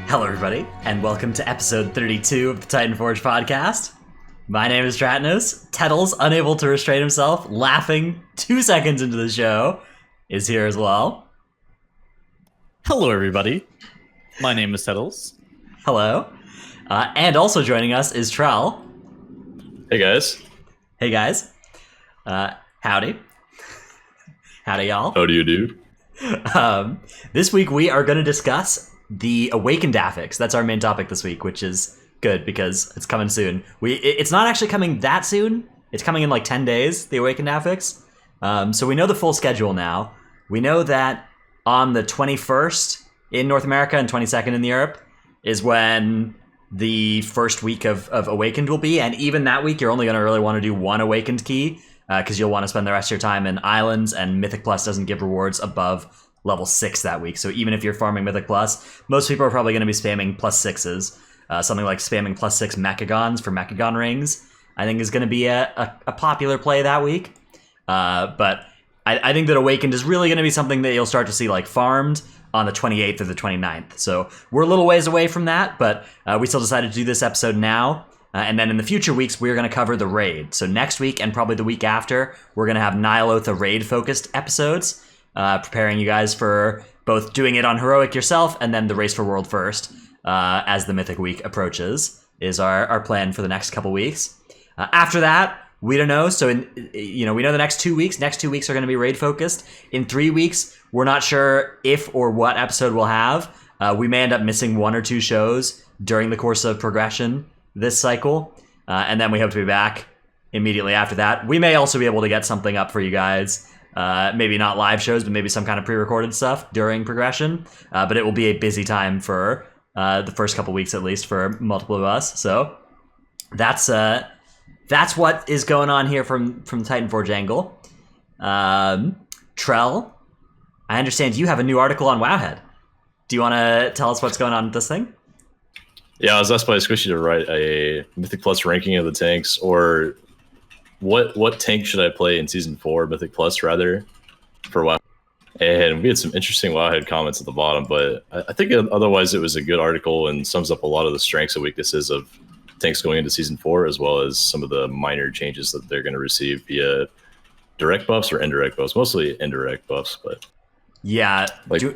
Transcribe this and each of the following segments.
Hello, everybody, and welcome to episode 32 of the Titanforge podcast. My name is Tratnos. Tettles, unable to restrain himself, laughing 2 seconds into the show, is here as well. Hello, everybody. My name is Tettles. Hello. And also joining us is Trell. Hey, guys. Hey, guys. Howdy. Howdy, y'all. How do you do? This week we are going to discuss the Awakened Affix. That's our main topic this week, which is good because it's coming soon. It's not actually coming that soon. It's coming in like 10 days, the Awakened Affix. So we know the full schedule now. We know that on the 21st in North America and 22nd in Europe is when the first week of Awakened will be. And even that week, you're only going to really want to do one Awakened key because you'll want to spend the rest of your time in Islands, and Mythic Plus doesn't give rewards above level 6 that week. So even if you're farming Mythic Plus, most people are probably going to be spamming plus 6s. Something like spamming plus 6 Mechagons for Mechagon rings, I think is going to be a popular play that week. But I think that Awakened is really going to be something that you'll start to see like farmed on the 28th or the 29th. So we're a little ways away from that, but we still decided to do this episode now. And then in the future weeks, we're going to cover the raid. So next week and probably the week after, we're going to have Ny'alotha raid-focused episodes, preparing you guys for both doing it on Heroic yourself and then the Race for World First as the Mythic Week approaches, is our plan for the next couple weeks. After that, we don't know. So, we know the next 2 weeks. Next 2 weeks are going to be raid-focused. In 3 weeks, we're not sure if or what episode we'll have. We may end up missing 1 or 2 shows during the course of progression this cycle. And then we hope to be back immediately after that. We may also be able to get something up for you guys. Maybe not live shows, but maybe some kind of pre-recorded stuff during progression. But it will be a busy time for the first couple weeks, at least, for multiple of us. So that's what is going on here from the Titanforge angle. Trell, I understand you have a new article on Wowhead. Do you want to tell us what's going on with this thing? Yeah, I was asked by Squishy to write a Mythic Plus ranking of the tanks, or what tank should I play in Season 4, Mythic Plus, rather, for WoW. And we had some interesting Wowhead comments at the bottom, but I think otherwise it was a good article and sums up a lot of the strengths and weaknesses of tanks going into Season 4, as well as some of the minor changes that they're going to receive via direct buffs or indirect buffs, mostly indirect buffs, but yeah,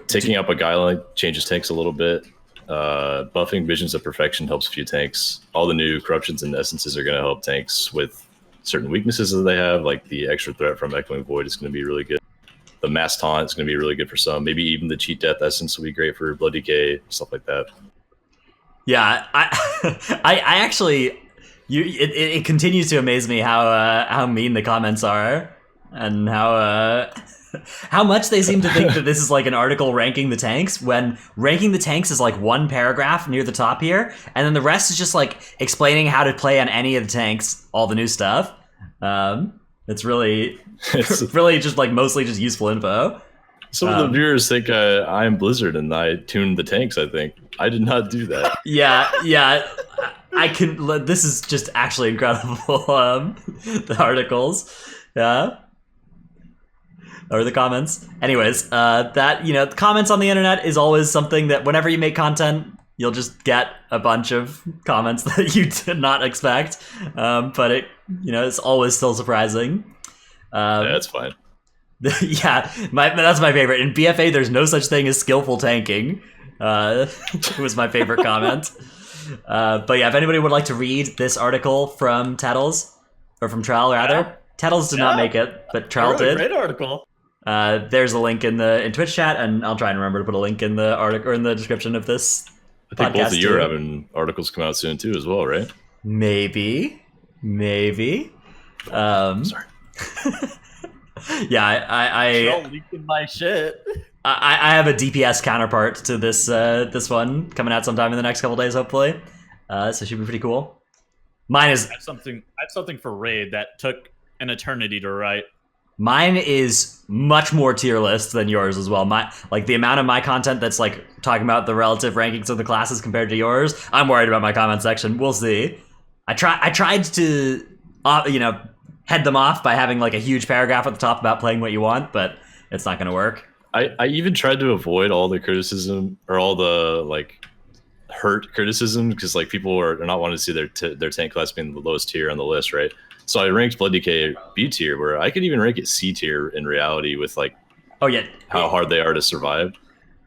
taking up a guideline changes tanks a little bit. Buffing Visions of Perfection helps a few tanks. All the new corruptions and essences are going to help tanks with certain weaknesses that they have, like the extra threat from Echoing Void is going to be really good. The Mass Taunt is going to be really good for some. Maybe even the Cheat Death Essence will be great for Blood Decay, stuff like that. Yeah, I actually, it continues to amaze me how mean the comments are, and how much they seem to think that this is like an article ranking the tanks, when ranking the tanks is like one paragraph near the top here, and then the rest is just like explaining how to play on any of the tanks, all the new stuff. It's really just like mostly just useful info. Some of the viewers think I am Blizzard and I tuned the tanks. I think I did not do that. Yeah. I can. This is just actually incredible. The articles, yeah. Or the comments. Anyways, the comments on the internet is always something that whenever you make content, you'll just get a bunch of comments that you did not expect. But it's always still surprising. Yeah, that's fine. Yeah, that's my favorite. In BFA, there's no such thing as skillful tanking. Was my favorite comment. But yeah, if anybody would like to read this article from Tettles, or from Trell rather, yeah. Tettles did not make it, but Trell did. Great article. There's a link in Twitch chat, and I'll try and remember to put a link in the article or in the description of this. I think both of you are having articles come out soon too, as well, right? Maybe. Sorry. Yeah, I leaking my shit. I have a DPS counterpart to this one coming out sometime in the next couple days, hopefully. So it should be pretty cool. Mine is. I have something for raid that took an eternity to write. Mine is much more tier list than yours as well. The amount of my content that's like talking about the relative rankings of the classes compared to yours. I'm worried about my comment section. We'll see. I tried to, head them off by having like a huge paragraph at the top about playing what you want, but it's not going to work. I even tried to avoid all the criticism or all the hurt criticism because like people are not wanting to see their tank class being the lowest tier on the list, right? So I ranked Blood DK B tier, where I could even rank it C tier in reality with like how hard they are to survive.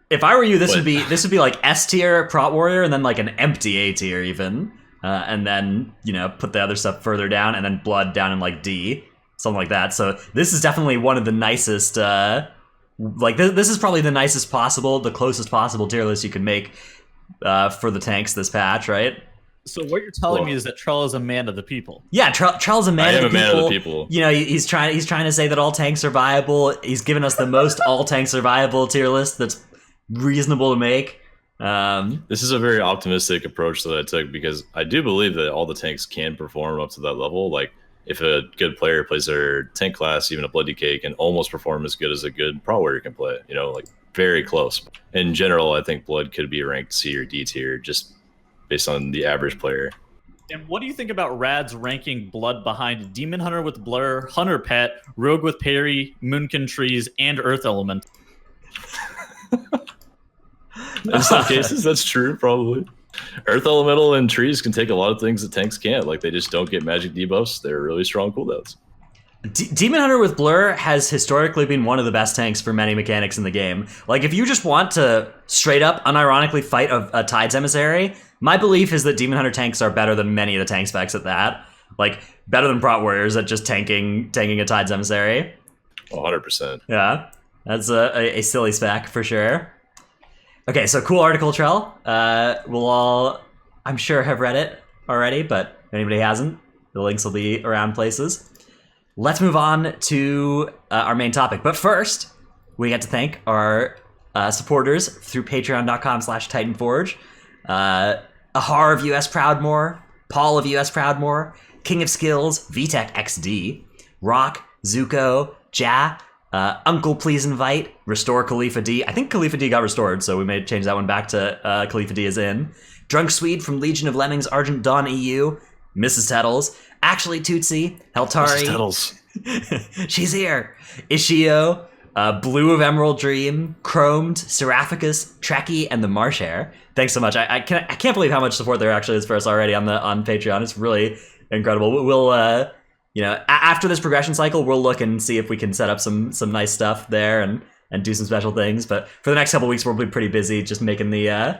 If I were you, this would be like S tier Prot Warrior, and then like an empty A tier even, and then put the other stuff further down, and then Blood down in like D, something like that. So this is definitely one of the nicest. This is probably the nicest possible, the closest possible tier list you can make for the tanks this patch, right? So what you're telling me is that Trell is a man of the people. Yeah, Trell's a man of the people. I am a man of the people. He's trying to say that all tanks are viable. He's given us the most all tanks are viable tier list that's reasonable to make. This is a very optimistic approach that I took because I do believe that all the tanks can perform up to that level. Like if a good player plays their tank class, even a Blood DK can almost perform as good as a good Pro Warrior can play. Like very close. In general, I think Blood could be ranked C or D tier just based on the average player. And what do you think about Rad's ranking Blood behind Demon Hunter with Blur, Hunter Pet, Rogue with Parry, Moonkin Trees, and Earth Element? In some cases, that's true, probably. Earth Elemental and Trees can take a lot of things that tanks can't. Like, they just don't get magic debuffs. They're really strong cooldowns. Demon Hunter with Blur has historically been one of the best tanks for many mechanics in the game. Like, if you just want to straight up, unironically fight a Tides Emissary, my belief is that Demon Hunter tanks are better than many of the tank specs at that. Like, better than Prot Warriors at just tanking a Tides Emissary. 100%. Yeah, that's a silly spec for sure. Okay, so cool article, Trell. We'll all, I'm sure, have read it already, but if anybody hasn't, the links will be around places. Let's move on to our main topic. But first, we get to thank our supporters through patreon.com/Titanforge. Ahar of US Proudmore, Paul of US Proudmore, King of Skills, VTech XD, Rock, Zuko, Ja, Uncle Please Invite, Restore Khalifa D. I think Khalifa D got restored, so we may change that one back to Khalifa D is in. Drunk Swede from Legion of Lemmings, Argent Dawn EU, Mrs. Tettles, Actually Tootsie, Heltari. Mrs. Tettles. She's here. Ishio, Blue of Emerald Dream, Chromed, Seraphicus, Trekkie, and the Marshare. Thanks so much. I can't believe how much support there actually is for us already on Patreon. It's really incredible. We'll after this progression cycle, we'll look and see if we can set up some nice stuff there and do some special things. But for the next couple of weeks, we'll be pretty busy just making the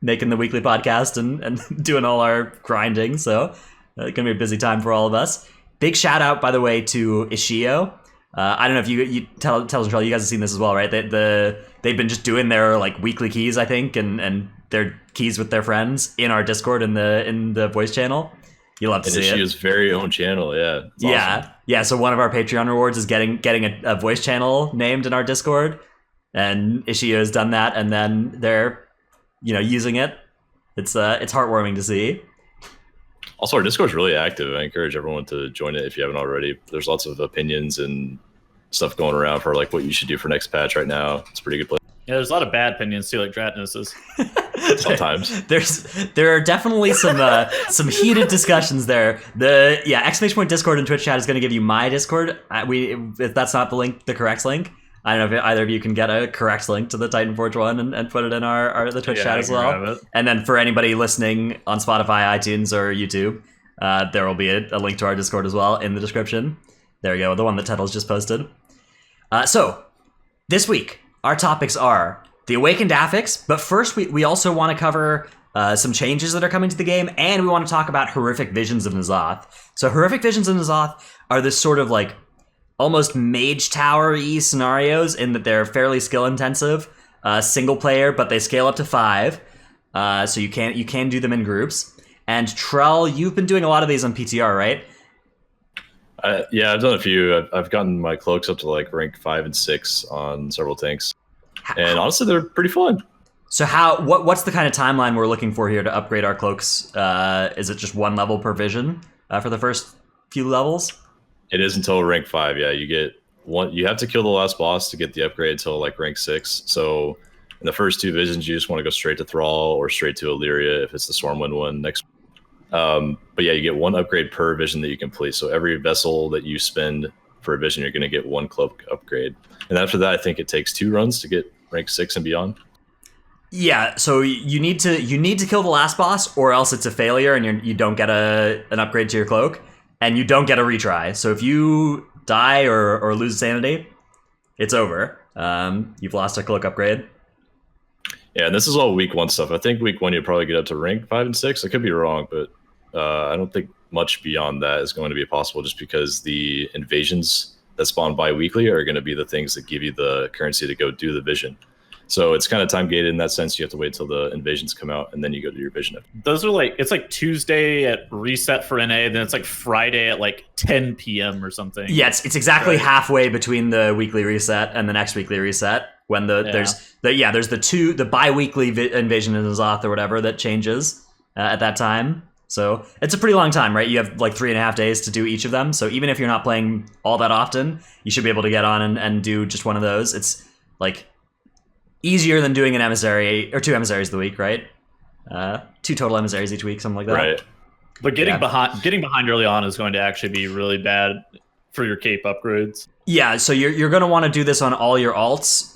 weekly podcast and doing all our grinding. So it's gonna be a busy time for all of us. Big shout out, by the way, to Ishio. I don't know if you Tettles and Trell, you guys have seen this as well, right? They've been just doing their like weekly keys, I think, and their keys with their friends in our Discord in the voice channel. You love to see it. Ishio's very own channel, yeah. It's awesome. Yeah. So one of our Patreon rewards is getting a voice channel named in our Discord, and Ishio's done that, and then they're using it. It's heartwarming to see. Also, our Discord's really active. I encourage everyone to join it if you haven't already. There's lots of opinions and stuff going around for like what you should do for next patch right now. It's a pretty good place. Yeah, there's a lot of bad opinions too, like Dratnos's. Sometimes there are definitely some heated discussions there. The !Discord and Twitch chat is going to give you my Discord. If that's not the correct link. I don't know if either of you can get a correct link to the Titanforge one and put it in the Twitch chat as well. And then for anybody listening on Spotify, iTunes, or YouTube, there will be a link to our Discord as well in the description. There you go, the one that Tettles just posted. So, this week, our topics are the Awakened Affix, but first we also want to cover some changes that are coming to the game, and we want to talk about Horrific Visions of Ny'alotha. So Horrific Visions of Ny'alotha are this sort of like almost Mage Tower-y scenarios in that they're fairly skill-intensive, single player, but they scale up to 5, so you can do them in groups. And Trell, you've been doing a lot of these on PTR, right? Yeah, I've done a few. I've gotten my cloaks up to like rank 5 and 6 on several tanks, and honestly, they're pretty fun. So what's the kind of timeline we're looking for here to upgrade our cloaks? Is it just 1 level per vision for the first few levels? It is until rank 5. Yeah, you get one. You have to kill the last boss to get the upgrade until like rank 6. So in the first 2 visions, you just want to go straight to Thrall or straight to Illyria if it's the Stormwind one next. But yeah, you get 1 upgrade per vision that you complete. So every vessel that you spend for a vision, you're going to get 1 cloak upgrade. And after that, I think it takes 2 runs to get rank 6 and beyond. Yeah, so you need to kill the last boss, or else it's a failure and you don't get an upgrade to your cloak, and you don't get a retry. So if you die or lose sanity, it's over. You've lost a cloak upgrade. Yeah, and this is all week 1 stuff. I think week 1 you'll probably get up to rank 5 and 6. I could be wrong, but I don't think much beyond that is going to be possible, just because the invasions that spawn bi-weekly are going to be the things that give you the currency to go do the vision. So it's kind of time gated in that sense. You have to wait till the invasions come out, and then you go do your vision. Those are like, it's like Tuesday at reset for NA, then it's like Friday at like 10 p.m. or something. Yeah, it's exactly halfway between the weekly reset and the next weekly reset. When there's the bi-weekly invasion in Ny'alotha or whatever that changes at that time. So it's a pretty long time, right? You have like 3.5 days to do each of them. So even if you're not playing all that often, you should be able to get on and do just one of those. It's like easier than doing an emissary or 2 emissaries of the week, right? 2 total emissaries each week, something like that. Right. But getting behind early on is going to actually be really bad for your cape upgrades. Yeah, so you're going to want to do this on all your alts.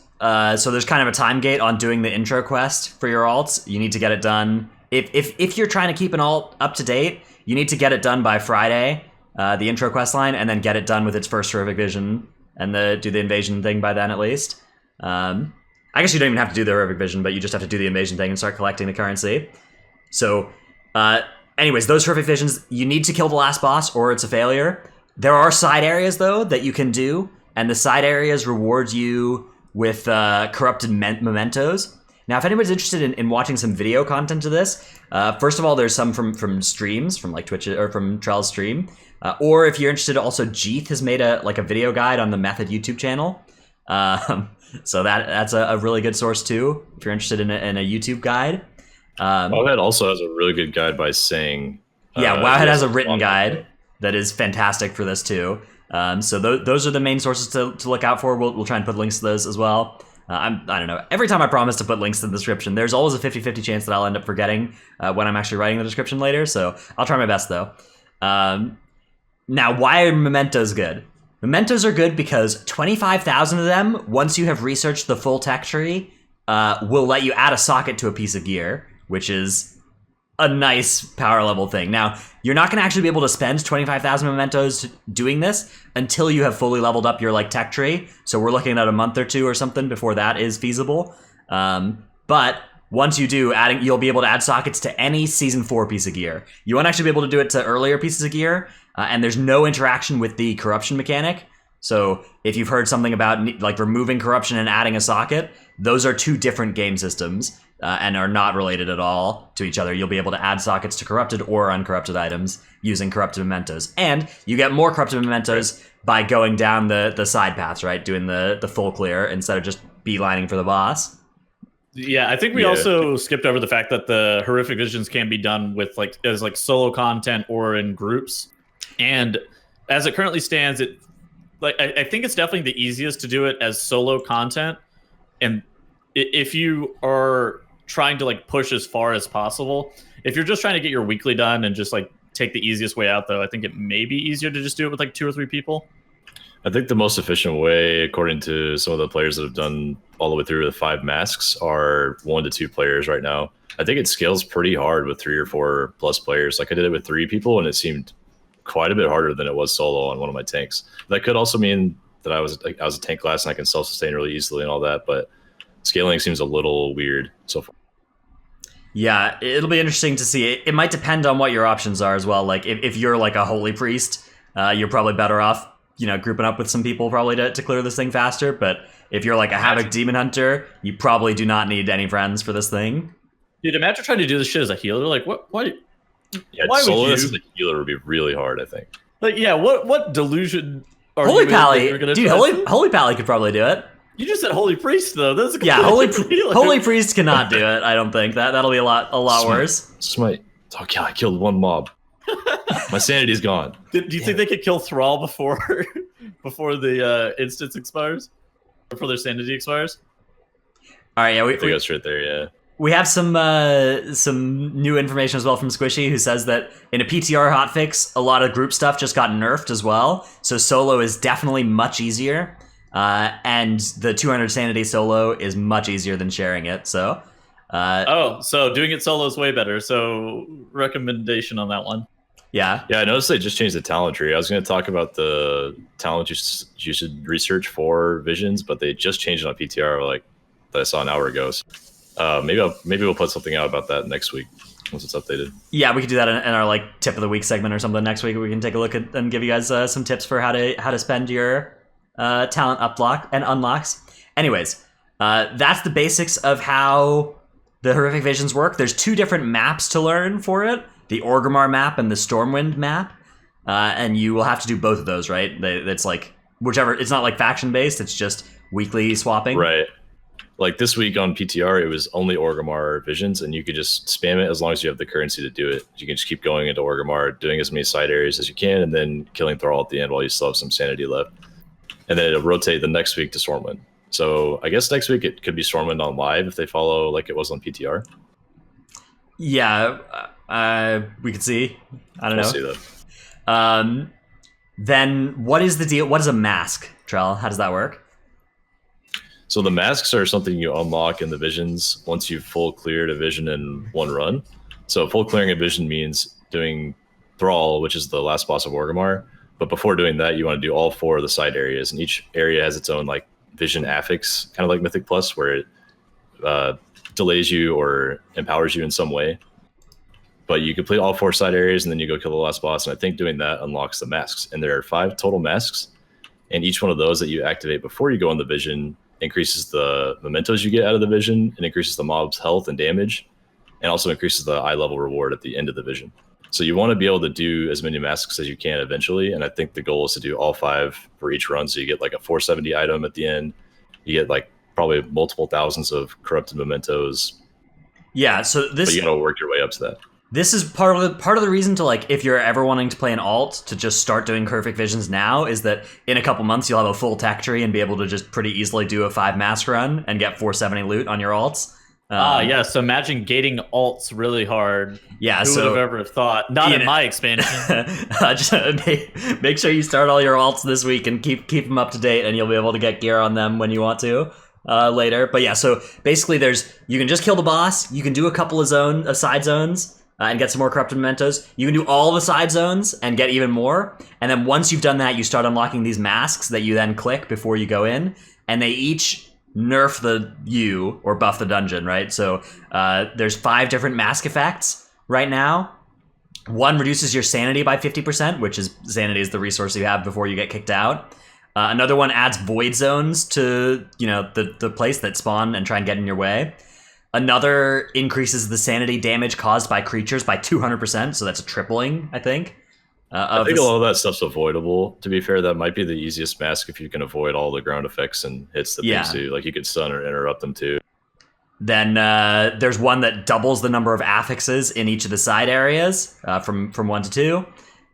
So there's kind of a time gate on doing the intro quest for your alts. You need to get it done. If you're trying to keep an alt up to date, you need to get it done by Friday, the intro quest line, and then get it done with its first horrific vision, and do the invasion thing by then at least. I guess you don't even have to do the horrific vision, but you just have to do the invasion thing and start collecting the currency. So, anyways, those horrific visions, you need to kill the last boss or it's a failure. There are side areas, though, that you can do, and the side areas reward you with corrupted mementos. Now, if anybody's interested in watching some video content to this, first of all, there's some from streams, from like Twitch or from Trell's stream. Or if you're interested, also Jeeth has made a video guide on the Method YouTube channel. So that's a really good source too, if you're interested in a YouTube guide. Wowhead also has a really good guide by saying. Yeah, Wowhead has a written guide that is fantastic for this too. So those are the main sources to look out for. We'll try and put links to those as well. I don't know. Every time I promise to put links in the description, there's always a 50-50 chance that I'll end up forgetting when I'm actually writing the description later. So I'll try my best though. Now, why are mementos good? Mementos are good because 25,000 of them, once you have researched the full tech tree, will let you add a socket to a piece of gear, which is a nice power level thing. Now, you're not going to actually be able to spend 25,000 mementos doing this until you have fully leveled up your like tech tree. So we're looking at a month or 2 or something before that is feasible. But once you do, you'll be able to add sockets to any Season 4 piece of gear. You won't actually be able to do it to earlier pieces of gear, and there's no interaction with the corruption mechanic. So if you've heard something about like removing corruption and adding a socket, those are 2 different game systems. And are not related at all to each other. You'll be able to add sockets to corrupted or uncorrupted items using corrupted mementos. And you get more corrupted mementos by going down the side paths, right? Doing the full clear instead of just beelining for the boss. Yeah, I think we also skipped over the fact that the horrific visions can be done with as solo content or in groups. And as it currently stands, I think it's definitely the easiest to do it as solo content. And if you are trying to push as far as possible, if you're just trying to get your weekly done and just take the easiest way out, though, I think it may be easier to just do it with 2 or 3 people. I think the most efficient way, according to some of the players that have done all the way through the 5 masks, are 1 to 2 players right now. I think it scales pretty hard with 3 or 4 plus players. I did it with 3 people, and it seemed quite a bit harder than it was solo on one of my tanks. That could also mean that I was a tank class and I can self-sustain really easily and all that, but scaling seems a little weird so far. Yeah, it'll be interesting to see. It might depend on what your options are as well. If you're a holy priest, you're probably better off, grouping up with some people probably to clear this thing faster. But if you're a Havoc demon hunter, you probably do not need any friends for this thing. Dude, imagine trying to do this shit as a healer. What? Yeah, solo this as a healer would be really hard, I think. What delusion are Holy you Pally, in? Dude, Holy Pally could probably do it. You just said Holy Priest, though. That's Holy Priest cannot do it. I don't think that'll be a lot worse. Smite. Oh yeah, I killed 1 mob. My sanity's gone. Do you think they could kill Thrall before the instance expires? Before their sanity expires? All right, yeah, I think that's right there. Yeah. We have some new information as well from Squishy, who says that in a PTR hotfix, a lot of group stuff just got nerfed as well. So solo is definitely much easier. And the 200 sanity solo is much easier than sharing it. So So doing it solo is way better. So recommendation on that one. Yeah. Yeah, I noticed they just changed the talent tree. I was going to talk about the talent you should research for visions, but they just changed it on PTR like that I saw an hour ago. So, maybe we'll put something out about that next week once it's updated. Yeah, we could do that in our like tip of the week segment or something next week. We can take a look at and give you guys some tips for how to spend your talent uplock and unlocks. Anyways, that's the basics of how the Horrific Visions work. There's 2 different maps to learn for it: the Orgrimmar map and the Stormwind map. And you will have to do both of those, right? It's like whichever. It's not like faction based. It's just weekly swapping. Right. Like this week on PTR, it was only Orgrimmar Visions, and you could just spam it as long as you have the currency to do it. You can just keep going into Orgrimmar, doing as many side areas as you can, and then killing Thrall at the end while you still have some sanity left. And then it'll rotate the next week to Stormwind. So I guess next week it could be Stormwind on live if they follow like it was on PTR. Yeah, we could see. I don't know. We'll see that. Then what is the deal? What is a mask, Trell? How does that work? So the masks are something you unlock in the visions once you've full cleared a vision in one run. So full clearing a vision means doing Thrall, which is the last boss of Orgrimmar. But before doing that, you want to do all 4 of the side areas, and each area has its own like vision affix, kind of like Mythic Plus, where it delays you or empowers you in some way. But you complete all 4 side areas, and then you go kill the last boss. And I think doing that unlocks the masks. And there are 5 total masks, and each one of those that you activate before you go in the vision increases the mementos you get out of the vision, and increases the mob's health and damage, and also increases the eye level reward at the end of the vision. So you want to be able to do as many masks as you can eventually, and I think the goal is to do all 5 for each run, so you get like a 470 item at the end. You get like probably multiple thousands of corrupted mementos. Yeah, so but you gotta work your way up to that. This is part of the reason to, like, if you're ever wanting to play an alt, to just start doing Horrific Visions now, is that in a couple months you'll have a full tech tree and be able to just pretty easily do a 5 mask run and get 470 loot on your alts. Yeah, so imagine gating alts really hard. Yeah, Who would have ever thought? Not in my expansion. Just make sure you start all your alts this week and keep them up to date, and you'll be able to get gear on them when you want to later. But yeah, so basically you can just kill the boss, you can do a couple of side zones, and get some more corrupted mementos. You can do all the side zones and get even more. And then once you've done that, you start unlocking these masks that you then click before you go in. And they each nerf or buff the dungeon, right? So there's 5 different mask effects right now. One reduces your sanity by 50%, which is sanity is the resource you have before you get kicked out. Another one adds void zones to the place that spawn and try and get in your way. Another increases the sanity damage caused by creatures by 200%, so that's a tripling, I think. I think a lot of that stuff's avoidable. To be fair, that might be the easiest mask if you can avoid all the ground effects and hits that things do. Like you could stun or interrupt them too. Then there's one that doubles the number of affixes in each of the side areas from 1 to 2.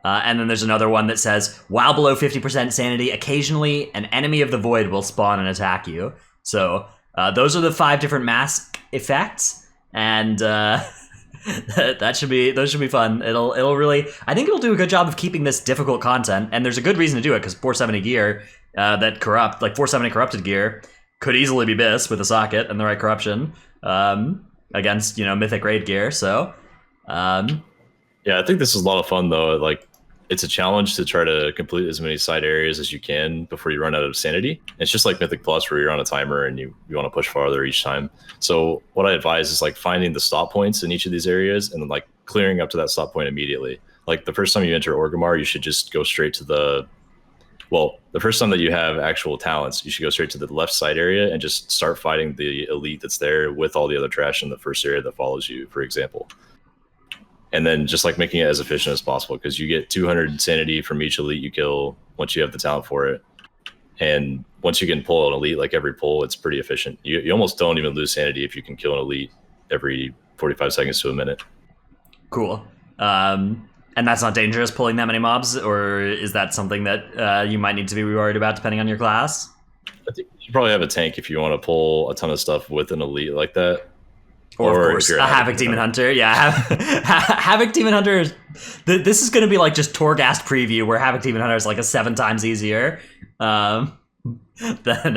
And then there's another one that says, while below 50% sanity, occasionally an enemy of the void will spawn and attack you. So those are the 5 different mask effects, and those should be fun. It'll really, I think it'll do a good job of keeping this difficult content, and there's a good reason to do it, because 470 gear that corrupt, like 470 corrupted gear, could easily be bis with a socket and the right corruption against mythic raid gear. So yeah, I think this is a lot of fun though. Like, it's a challenge to try to complete as many side areas as you can before you run out of sanity. It's just like Mythic Plus, where you're on a timer and you want to push farther each time. So what I advise is like finding the stop points in each of these areas and then like clearing up to that stop point immediately. Like the first time you enter Orgrimmar, you should just go straight to the first time that you have actual talents, you should go straight to the left side area and just start fighting the elite that's there with all the other trash in the first area that follows you, for example. And then just like making it as efficient as possible, because you get 200 sanity from each elite you kill once you have the talent for it. And once you can pull an elite, like every pull, it's pretty efficient. You almost don't even lose sanity if you can kill an elite every 45 seconds to a minute. Cool. And that's not dangerous, pulling that many mobs, or is that something that you might need to be worried about depending on your class? I think you should probably have a tank if you want to pull a ton of stuff with an elite like that. Or of course, a Havoc Demon Hunter. Yeah, Havoc Demon Hunter. This is going to be like just Torghast preview, where Havoc Demon Hunter is like a 7 times easier than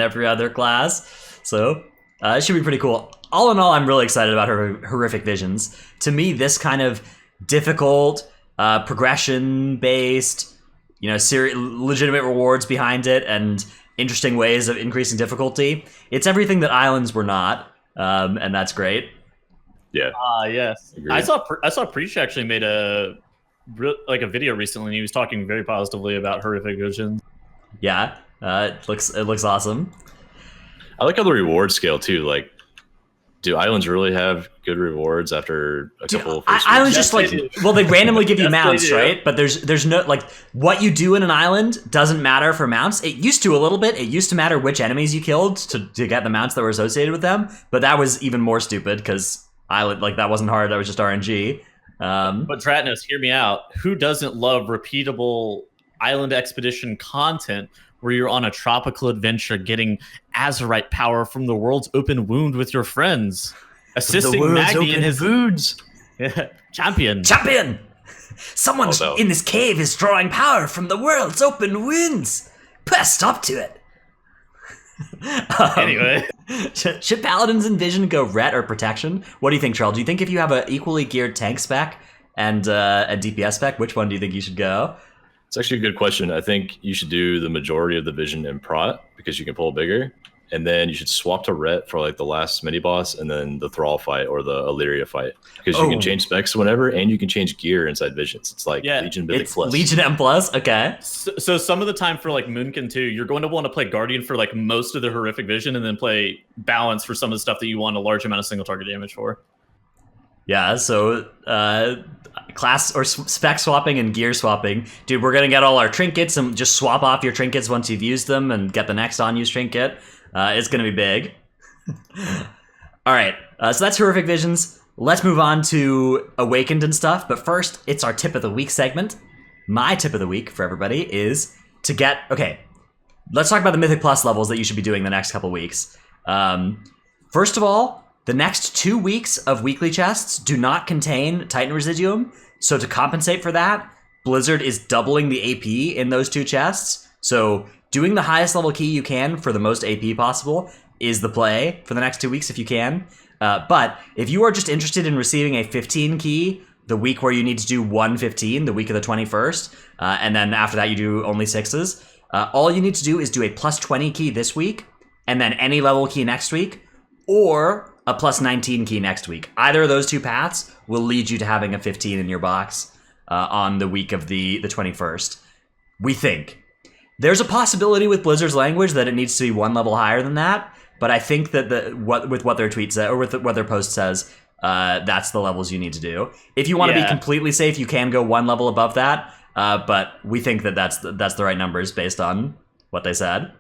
every other class. So it should be pretty cool. all in all, I'm really excited about Horrific Visions. To me, this kind of difficult, progression-based, legitimate rewards behind it, and interesting ways of increasing difficulty. It's everything that Islands were not, and that's great. Yeah. Yes. Agreed. I saw Preach actually made a video recently, and he was talking very positively about Horrific Visions. Yeah, it looks awesome. I like how the reward scale too. Like, do Islands really have good rewards after a couple? Islands just they randomly give you Yes, mounts, right? But there's no what you do in an island doesn't matter for mounts. It used to a little bit. It used to matter which enemies you killed to get the mounts that were associated with them. But that was even more stupid because island that wasn't hard. That was just RNG. But Dratnos, hear me out. Who doesn't love repeatable island expedition content where you're on a tropical adventure getting Azurite power from the world's open wound with your friends, assisting Magni in his foods? champion. Someone in this cave is drawing power from the world's open wounds. Put a stop to it. Anyway, should Paladins and Vision go ret or protection? What do you think, Charles? Do you think if you have an equally geared tank spec and a DPS spec, which one do you think you should go? It's actually a good question. I think you should do the majority of the Vision and Prot because you can pull bigger. And then you should swap to Ret for the last mini boss and then the Thrall fight or the Illyria fight. Because you can change specs whenever and you can change gear inside Visions. It's Legion Mythic Plus. Legion M Plus, okay. So some of the time for Moonkin 2, you're going to want to play Guardian for most of the Horrific Vision and then play Balance for some of the stuff that you want a large amount of single target damage for. Yeah, so class or spec swapping and gear swapping. Dude, we're going to get all our trinkets and just swap off your trinkets once you've used them and get the next on-use trinket. It's going to be big. All right, so that's Horrific Visions. Let's move on to Awakened and stuff. But first, it's our Tip of the Week segment. My tip of the week for everybody is to get... Okay, let's talk about the Mythic Plus levels that you should be doing the next couple weeks. First of all, the next 2 weeks of weekly chests do not contain Titan Residuum. So to compensate for that, Blizzard is doubling the AP in those 2 chests. So doing the highest level key you can for the most AP possible is the play for the next 2 weeks if you can. But if you are just interested in receiving a 15 key the week where you need to do 115, the week of the 21st, and then after that you do only 6s, all you need to do is do a plus 20 key this week, and then any level key next week, or a plus 19 key next week. Either of those 2 paths will lead you to having a 15 in your box on the week of the 21st. We think. There's a possibility with Blizzard's language that it needs to be 1 level higher than that, but I think that with what their tweet says, or with what their post says, that's the levels you need to do. If you want to be completely safe, you can go 1 level above that, but we think that that's the right numbers based on what they said.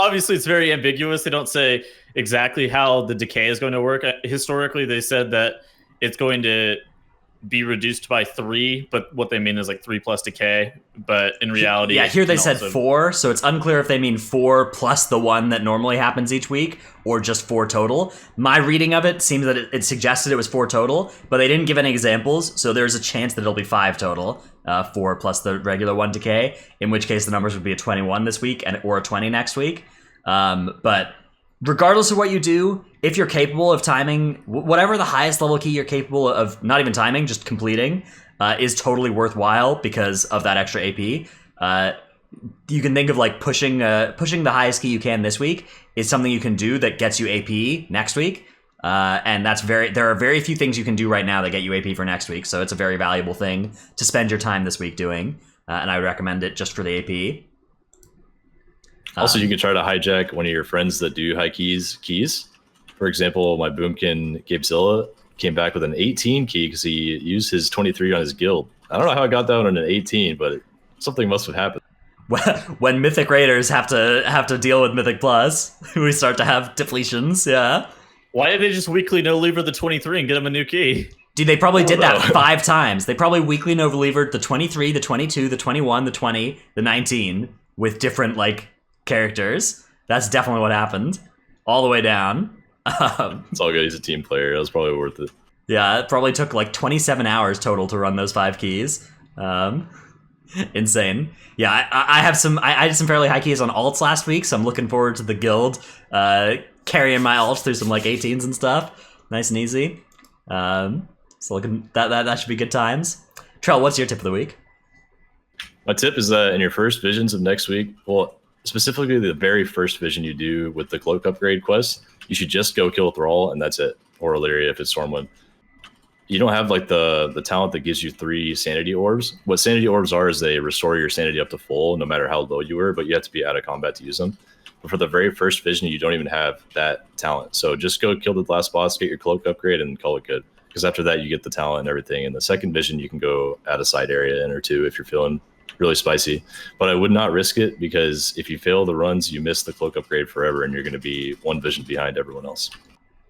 Obviously, it's very ambiguous. They don't say exactly how the decay is going to work. Historically, they said that it's going to be reduced by 3, but what they mean is 3 plus decay. But in reality, here they said 4, so it's unclear if they mean 4 plus the 1 that normally happens each week, or just 4 total. My reading of it seems that it suggested it was 4 total, but they didn't give any examples, so there's a chance that it'll be 5 total, 4 plus the regular 1 decay, in which case the numbers would be a 21 this week or a 20 next week. But regardless of what you do, if you're capable of timing, whatever the highest level key you're capable of, not even timing, just completing, is totally worthwhile because of that extra AP. You can think of pushing the highest key you can this week is something you can do that gets you AP next week. And there are very few things you can do right now that get you AP for next week. So it's a very valuable thing to spend your time this week doing. And I would recommend it just for the AP. Also, you can try to hijack one of your friends that do high keys. For example, my Boomkin Gabezilla came back with an 18 key because he used his 23 on his guild. I don't know how I got that on an 18, but something must have happened. When Mythic Raiders have to deal with Mythic Plus, we start to have depletions, yeah. Why did they just weekly no-lever the 23 and get him a new key? Dude, they probably did that 5 times. They probably weekly no-levered the 23, the 22, the 21, the 20, the 19 with different, characters. That's definitely what happened. All the way down. It's all good. He's a team player. That was probably worth it. Yeah, it probably took 27 hours total to run those 5 keys. Insane. Yeah, I have some. I did some fairly high keys on alts last week, so I'm looking forward to the guild carrying my alts through some like 18s and stuff. Nice and easy. So looking that should be good times. Trell, what's your tip of the week? My tip is that in your first visions of next week, well, specifically the very first vision you do with the cloak upgrade quest, you should just go kill Thrall, and that's it. Or Illyria if it's Stormwind. You don't have like the talent that gives you 3 sanity orbs. What sanity orbs are is they restore your sanity up to full, no matter how low you were, but you have to be out of combat to use them. But for the very first vision, you don't even have that talent. So just go kill the last boss, get your cloak upgrade, and call it good. Because after that, you get the talent and everything. In the second vision, you can go add a side area in or two if you're feeling really spicy. But I would not risk it, because if you fail the runs, you miss the cloak upgrade forever, and you're going to be 1 vision behind everyone else.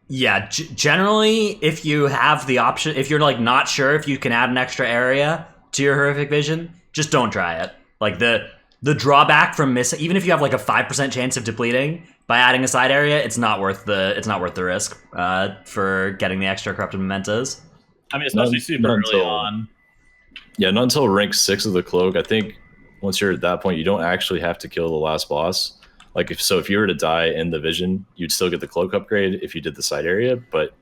Yeah, generally, if you have the option, if you're like not sure if you can add an extra area to your horrific vision, just don't try it. Like the drawback from missing, even if you have like a 5% chance of depleting by adding a side area, it's not worth the risk for getting the extra corrupted mementos. I mean, especially super early on. Yeah, not until rank 6 of the cloak. I think once you're at that point, you don't actually have to kill the last boss. Like if you were to die in the vision, you'd still get the cloak upgrade if you did the side area. But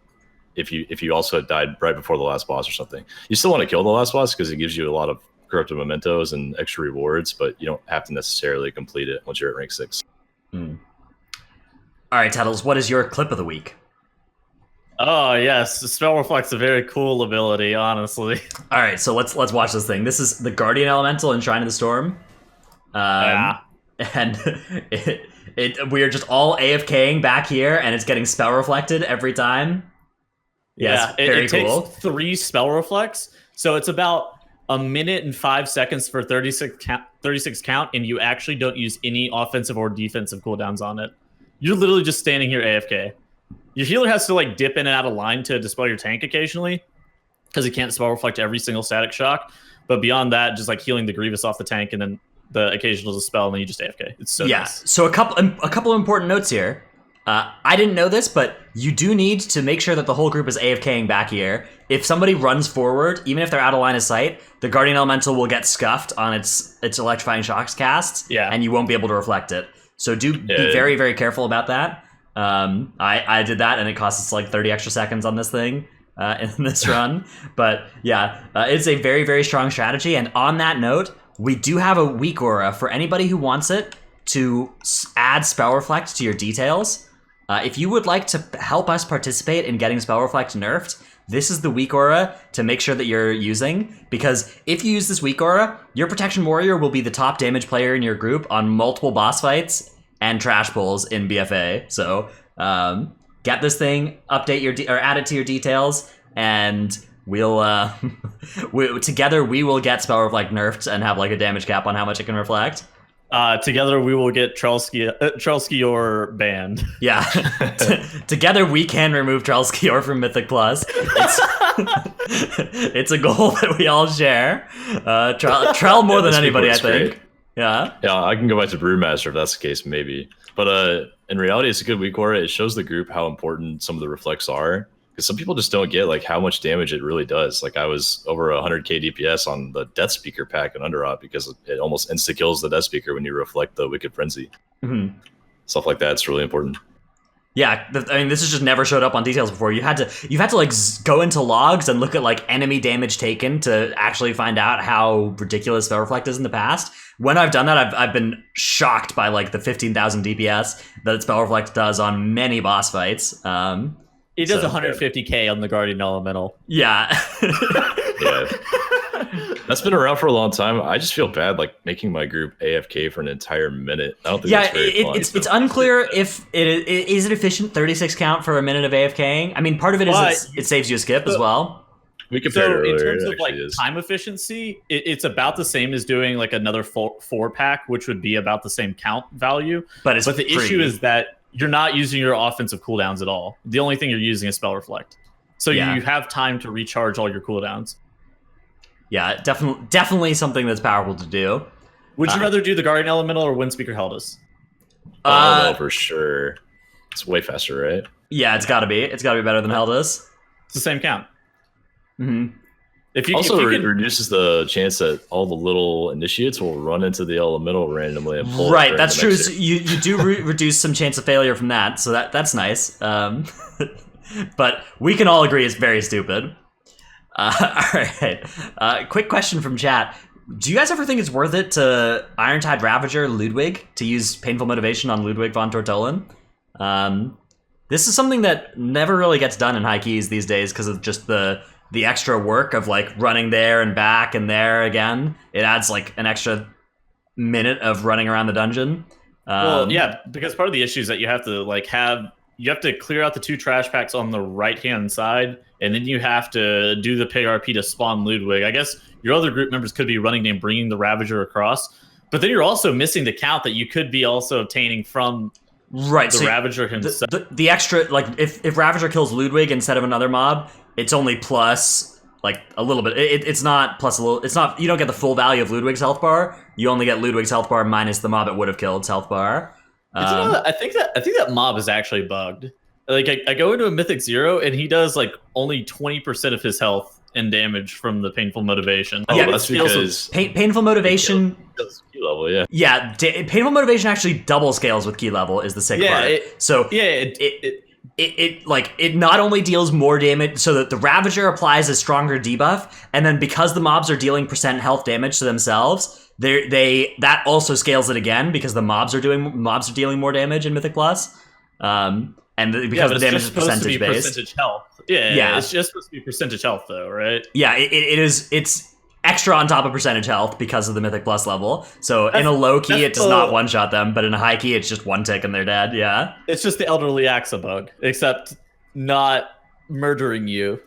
if you also had died right before the last boss or something, you still want to kill the last boss because it gives you a lot of corrupted mementos and extra rewards. But you don't have to necessarily complete it once you're at rank 6. All right, Tettles, what is your clip of the week? Oh yes, the spell reflects a very cool ability, honestly. All right, so let's watch this thing. This is the Guardian Elemental in Shrine of the Storm. Yeah. And we are just all AFKing back here, and it's getting spell reflected every time. Yeah, very it cool. takes 3 spell reflects, so it's about 1 minute and 5 seconds for 36 count, and you actually don't use any offensive or defensive cooldowns on it. You're literally just standing here AFK. Your healer has to like dip in and out of line to dispel your tank occasionally, because he can't spell reflect every single static shock. But beyond that, just like healing the Grievous off the tank, and then the occasional dispel, and then you just AFK. It's so nice. So a couple of important notes here. I didn't know this, but you do need to make sure that the whole group is AFKing back here. If somebody runs forward, even if they're out of line of sight, the Guardian Elemental will get scuffed on its electrifying shocks cast, and you won't be able to reflect it. So be very, very careful about that. I did that, and it cost us like 30 extra seconds on this thing in this run. But yeah, it's a very, very strong strategy. And on that note, we do have a weak aura for anybody who wants it to add spell reflect to your details. If you would like to help us participate in getting spell reflect nerfed, this is the weak aura to make sure that you're using, because if you use this weak aura, your protection warrior will be the top damage player in your group on multiple boss fights and trash pulls in BFA. So get this thing, update or add it to your details, and we'll together we will get spell reflect nerfed and have like a damage cap on how much it can reflect. Together we will get Trellskior banned. Yeah. Together we can remove Trellskior from Mythic Plus. It's a goal that we all share. Trell more than anybody, I think. Great. Yeah. Yeah, I can go back to Brewmaster if that's the case, maybe. But in reality, it's a good weak aura. It shows the group how important some of the reflects are. Because some people just don't get like how much damage it really does. Like I was over 100k DPS on the Death Speaker pack in Underop because it almost insta kills the Death Speaker when you reflect the Wicked Frenzy. Mm-hmm. Stuff like that's really important. Yeah, I mean, this has just never showed up on details before. You've had to like go into logs and look at like enemy damage taken to actually find out how ridiculous spell reflect is in the past. When I've done that, I've been shocked by like the 15,000 DPS that spell reflect does on many boss fights. It does 150k on the Guardian Elemental. Yeah. Yeah. That's been around for a long time. I just feel bad like making my group AFK for an entire minute. I don't think that's very fun. It's unclear if is it efficient 36 count for a minute of AFKing. I mean, part of it is it saves you a skip as well. We compared it earlier. In terms of like time efficiency, it's about the same as doing like another 4-pack, which would be about the same count value. But the issue is that you're not using your offensive cooldowns at all. The only thing you're using is spell reflect. So you have time to recharge all your cooldowns. Yeah, definitely something that's powerful to do. Would you rather do the Guardian Elemental or Windspeaker Heldus? For sure. It's way faster, right? Yeah, it's gotta be. It's gotta be better than Heldus. It's the same count. Mm-hmm. If you Also, if you can, reduces the chance that all the little initiates will run into the elemental randomly and pull it Right, during that's the true. next So turn. you do reduce some chance of failure from that, so that's nice. But we can all agree it's very stupid. All right. Quick question from chat. Do you guys ever think it's worth it to Irontide Ravager Ludwig to use Painful Motivation on Ludwig von Tortolin? This is something that never really gets done in high keys these days because of just the extra work of like running there and back and there again. It adds like an extra minute of running around the dungeon. well, yeah, because part of the issue is that you have to clear out the 2 trash packs on the right hand side, and then you have to do the pay RP to spawn Ludwig. I guess your other group members could be running and bringing the Ravager across, but then you're also missing the count that you could be also obtaining from Right, the so Ravager himself. the extra, like if Ravager kills Ludwig instead of another mob, it's only plus like a little bit. It's not plus a little. It's not. You don't get the full value of Ludwig's health bar. You only get Ludwig's health bar minus the mob it would have killed's health bar. I think that mob is actually bugged. Like I go into a Mythic 0 and he does like only 20% of his health and damage from the Painful Motivation. Oh, Yeah, that's because Painful Motivation. key level, yeah. Yeah, Painful Motivation actually double scales with key level is the sick part. It not only deals more damage, so that the Ravager applies a stronger debuff, and then because the mobs are dealing percent health damage to themselves, that also scales it again because the mobs are dealing more damage in Mythic Plus, because the damage is percentage based. Percentage health. Yeah, it's just supposed to be percentage health though, right? Yeah, it's extra on top of percentage health because of the Mythic Plus level. So in a low key, it does not one shot them, but in a high key, it's just one tick and they're dead. Yeah. It's just the Elderly Axa bug, except not murdering you.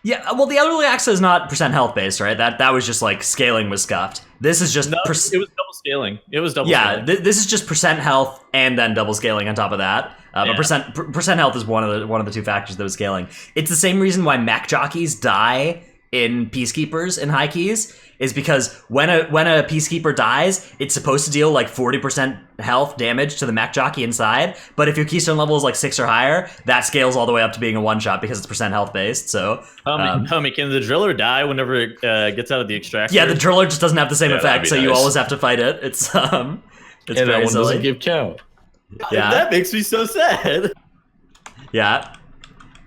Yeah, well, the Elderly Axa is not percent health based, right? That was just like scaling was scuffed. This is just it was double scaling. Yeah, this is just percent health and then double scaling on top of that. But percent health is one of the 2 factors that was scaling. It's the same reason why mech jockeys die in Peacekeepers in high keys, is because when a Peacekeeper dies, it's supposed to deal like 40% health damage to the mech jockey inside, but if your keystone level is like 6 or higher, that scales all the way up to being a one shot because it's percent health based. So homie, can the driller die whenever it gets out of the extractor? yeah, the driller just doesn't have the same effect, so nice. you always have to fight it. It's And that very one silly. doesn't give count. Yeah. That makes me so sad. Yeah.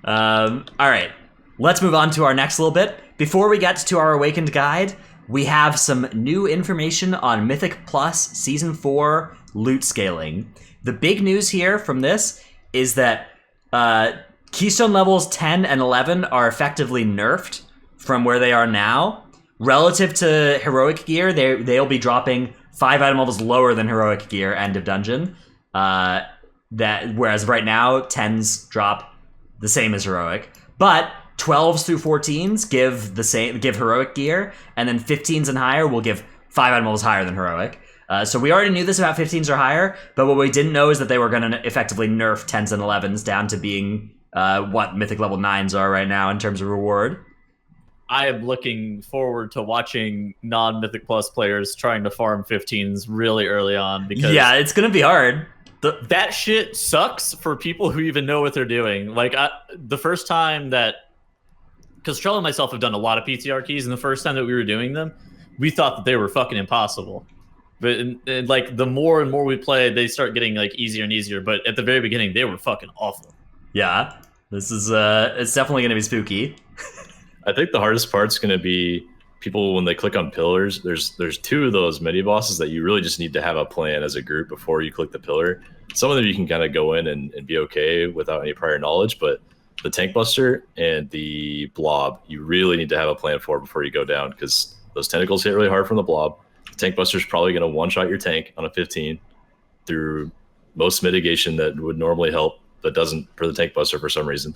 All right. Let's move on to our next little bit. Before we get to our Awakened guide, we have some new information on Mythic Plus Season 4 loot scaling. The big news here from this is that Keystone levels 10 and 11 are effectively nerfed from where they are now. Relative to Heroic Gear, they'll be dropping 5 item levels lower than Heroic Gear end of dungeon. Whereas right now, 10s drop the same as Heroic. But 12s through 14s give Heroic Gear, and then 15s and higher will give 5 item levels higher than Heroic. So we already knew this about 15s or higher, but what we didn't know is that they were going to effectively nerf 10s and 11s down to being what Mythic level 9s are right now in terms of reward. I am looking forward to watching non-Mythic Plus players trying to farm 15s really early on, because Yeah, it's going to be hard. that shit sucks for people who even know what they're doing. Like the first time that, because Trell and myself have done a lot of PTR keys, and the first time that we were doing them, we thought that they were fucking impossible. But like the more and more we play, they start getting like easier and easier. But at the very beginning, they were fucking awful. Yeah, this is it's definitely going to be spooky. I think the hardest part's going to be people when they click on pillars. There's 2 of those mini bosses that you really just need to have a plan as a group before you click the pillar. Some of them you can kind of go in and be okay without any prior knowledge, but the Tank Buster and the Blob, you really need to have a plan for before you go down, because those tentacles hit really hard from the Blob. The Tank Buster's probably going to one-shot your tank on a 15 through most mitigation that would normally help, but doesn't for the Tank Buster for some reason.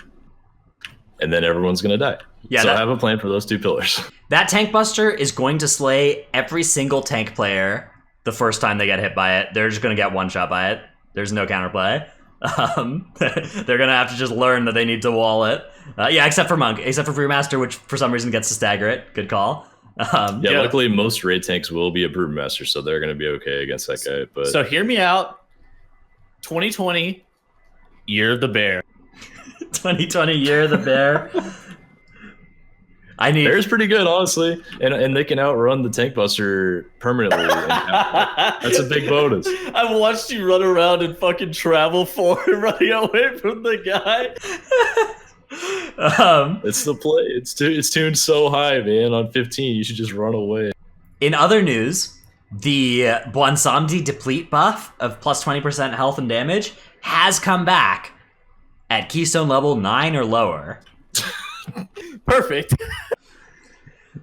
And then everyone's going to die. Yeah, so have a plan for those 2 pillars. That Tank Buster is going to slay every single tank player the first time they get hit by it. They're just going to get one shot by it. There's no counterplay. They're going to have to just learn that they need to wall it. Except for Monk. Except for Brewmaster, which for some reason gets to stagger it. Good call. Luckily most raid tanks will be a Brewmaster, so they're going to be okay against that guy. But So hear me out. 2020, Year of the Bear. 2020 Year of the Bear. Bear's pretty good, honestly, and they can outrun the Tank Buster permanently. That's a big bonus. I watched you run around and fucking travel forward, running away from the guy. It's the play. It's tuned so high, man. On 15, you should just run away. In other news, the Bwansamdi deplete buff of plus 20% health and damage has come back at Keystone level 9 or lower. Perfect.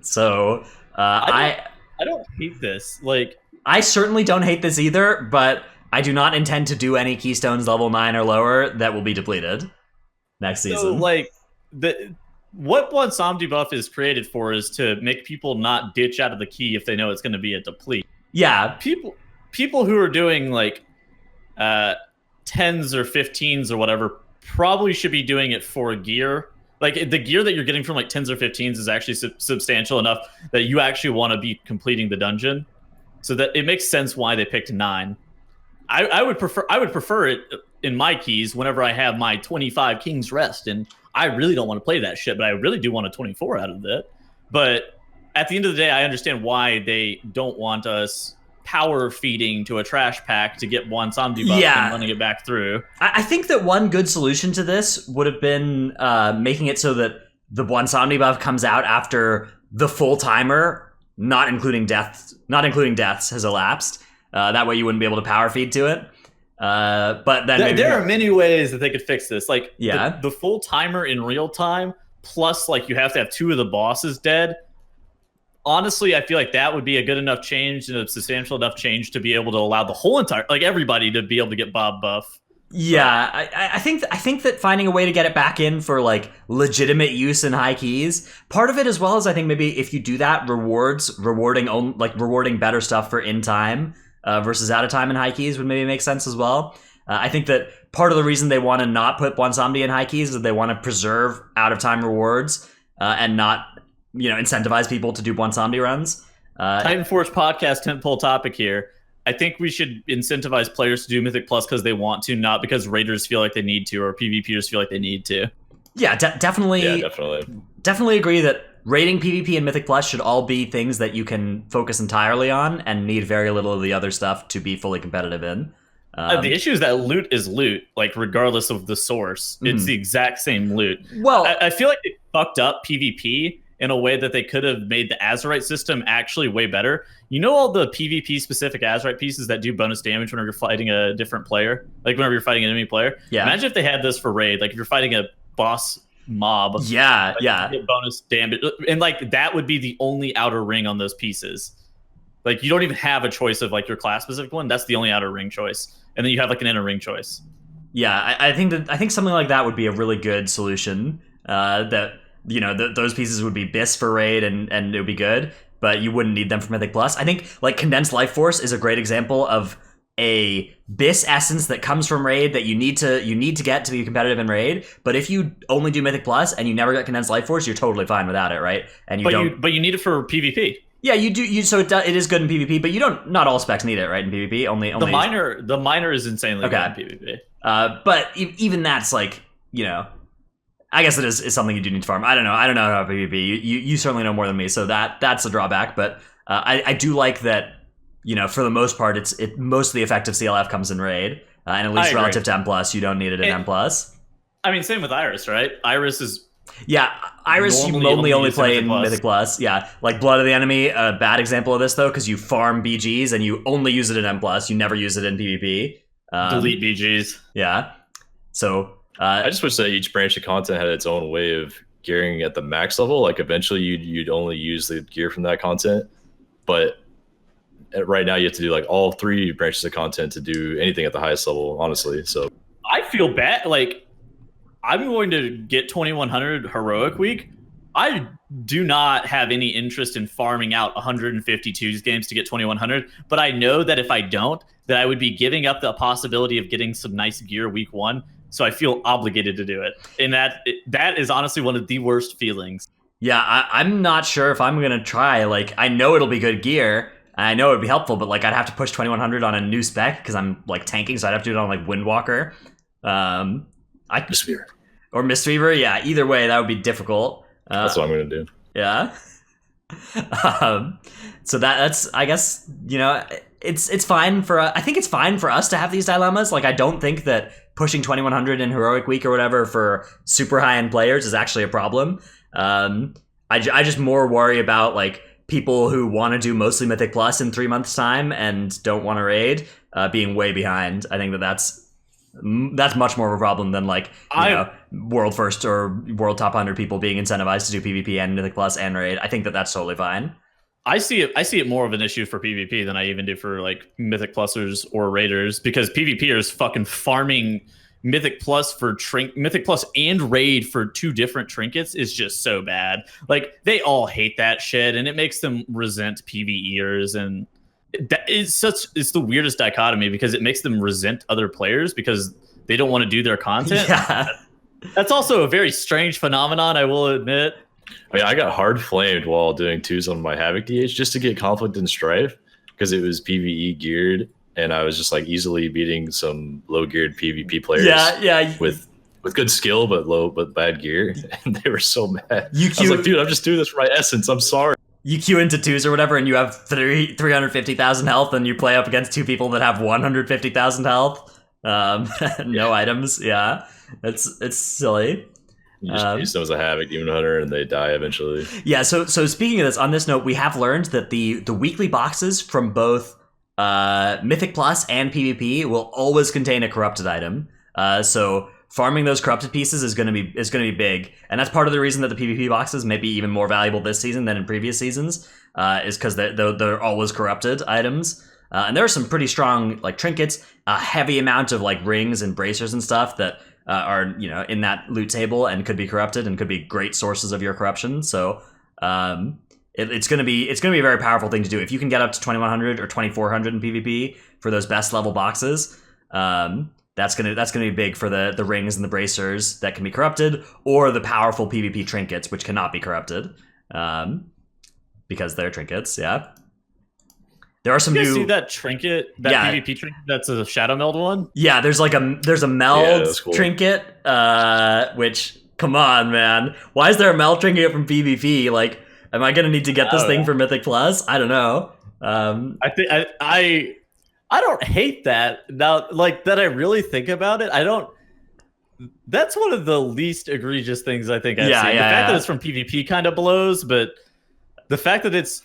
So I don't hate this. Like, I certainly don't hate this either, but I do not intend to do any Keystones level 9 or lower that will be depleted next season. So, like, what Bwansamdi buff is created for is to make people not ditch out of the key if they know it's going to be a deplete. Yeah. People who are doing, like, 10s or 15s or whatever probably should be doing it for gear. Like, the gear that you're getting from, like, 10s or 15s is actually substantial enough that you actually want to be completing the dungeon. So that it makes sense why they picked 9. I would prefer it in my keys whenever I have my 25 King's Rest, and I really don't want to play that shit, but I really do want a 24 out of it. But at the end of the day, I understand why they don't want us power feeding to a trash pack to get Bwansamdi buff and running it back through. I think that one good solution to this would have been making it so that the Bwansamdi buff comes out after the full timer, not including deaths, has elapsed. That way you wouldn't be able to power feed to it. But then there are many ways that they could fix this. Like, yeah, the full timer in real time, plus like you have to have 2 of the bosses dead. Honestly, I feel like that would be a good enough change and a substantial enough change to be able to allow the whole entire, like, everybody to be able to get Bob buff. Yeah, I think that finding a way to get it back in for, like, legitimate use in high keys, part of it, as well as I think maybe if you do that, rewarding better stuff for in time versus out of time in high keys would maybe make sense as well. I think that part of the reason they want to not put Bwansamdi in high keys is that they want to preserve out of time rewards and not, incentivize people to do Bwansamdi runs. Titanforge podcast tentpole topic here. I think we should incentivize players to do Mythic Plus because they want to, not because raiders feel like they need to or PvPers feel like they need to. Yeah, definitely. Yeah, definitely. Definitely agree that raiding, PvP, and Mythic Plus should all be things that you can focus entirely on and need very little of the other stuff to be fully competitive in. The issue is that loot is loot, like, regardless of the source. It's the exact same loot. Well, I feel like they fucked up PvP in a way that they could have made the Azerite system actually way better. You know all the PvP-specific Azerite pieces that do bonus damage whenever you're fighting a different player? Like, whenever you're fighting an enemy player? Yeah. Imagine if they had this for raid. Like, if you're fighting a boss mob. Yeah, You get bonus damage. And, like, that would be the only outer ring on those pieces. Like, you don't even have a choice of, like, your class-specific one. That's the only outer ring choice. And then you have, like, an inner ring choice. Yeah, I think something like that would be a really good solution. That, those pieces would be BIS for raid and it would be good, but you wouldn't need them for Mythic Plus. I think, like, Condensed Life Force is a great example of a BIS essence that comes from raid that you need to get to be competitive in raid. But if you only do Mythic Plus and you never get Condensed Life Force, you're totally fine without it, right? And but you need it for PvP. Yeah, you do. So it is good in PvP, but you don't. Not all specs need it, right? In PvP, only the minor is insanely good in PvP. But even that's, like, I guess it is something you do need to farm. I don't know about PvP. You certainly know more than me, so that's a drawback. But I do like that. For the most part, most of the effective CLF comes in raid, and at least relative to M+, you don't need it in M+. I mean, same with Iris, right? Iris is. Yeah, Iris you only play in Mythic Plus. Yeah, like Blood of the Enemy, a bad example of this though, because you farm BGs and you only use it in M+. You never use it in PvP. Delete BGs. Yeah. So I just wish that each branch of content had its own way of gearing at the max level. Like, eventually you'd only use the gear from that content, but right now you have to do, like, all 3 branches of content to do anything at the highest level, honestly. So I feel bad. Like, I'm going to get 2100 heroic week. I do not have any interest in farming out 152 games to get 2100, but I know that if I don't, that I would be giving up the possibility of getting some nice gear week 1. So I feel obligated to do it. And that is honestly one of the worst feelings. Yeah, I'm not sure if I'm going to try. Like, I know it'll be good gear. I know it would be helpful, but, like, I'd have to push 2100 on a new spec because I'm, like, tanking, so I'd have to do it on, like, Windwalker. Mistweaver. Or Mistweaver, yeah. Either way, that would be difficult. That's what I'm going to do. Yeah. So that's I guess it's fine for I think it's fine for us to have these dilemmas. Like I don't think that pushing 2100 in heroic week or whatever for super high end players is actually a problem. I just more worry about like people who want to do mostly Mythic Plus in 3 months time and don't want to raid being way behind. I think that's much more of a problem than like world first or world top 100 people being incentivized to do PvP and Mythic Plus and raid. I think that's totally fine. I see it more of an issue for PvP than I even do for like Mythic Plusers or raiders, because PvPers fucking farming Mythic Plus for Mythic Plus and raid for 2 different trinkets is just so bad. Like they all hate that shit, and it makes them resent PvEers, and it's the weirdest dichotomy because it makes them resent other players because they don't want to do their content. Yeah. That's also a very strange phenomenon, I will admit. I mean, I got hard flamed while doing 2s on my Havoc DH just to get Conflict and Strife because it was PvE geared, and I was just like easily beating some low geared PvP players. Yeah. With good skill but bad gear, and they were so mad. I was like, dude, I'm just doing this for my essence. I'm sorry. You queue into 2s or whatever, and you have 350,000 health, and you play up against 2 people that have 150,000 health. No items. Yeah, it's silly. You just use them as a Havoc Demon Hunter, and they die eventually. Yeah. So speaking of this, on this note, we have learned that the weekly boxes from both Mythic Plus and PvP will always contain a corrupted item. So farming those corrupted pieces is going to be big, and that's part of the reason that the PvP boxes may be even more valuable this season than in previous seasons. Is because they're always corrupted items. And there are some pretty strong like trinkets, a heavy amount of like rings and bracers and stuff that are in that loot table and could be corrupted and could be great sources of your corruption. So it's gonna be a very powerful thing to do if you can get up to 2100 or 2400 in PvP for those best level boxes. That's gonna be big for the rings and the bracers that can be corrupted, or the powerful PvP trinkets which cannot be corrupted because they're trinkets. Yeah. There are some new. See that trinket, PvP trinket that's a Shadow Meld one? Yeah, there's a meld trinket, which, come on, man. Why is there a meld trinket from PvP? Like, am I gonna need to get this thing for Mythic Plus? I don't know. I think I don't hate that. Now, like, that I really think about it, I don't. That's one of the least egregious things I think I've seen. The fact that it's from PvP kind of blows, but the fact that it's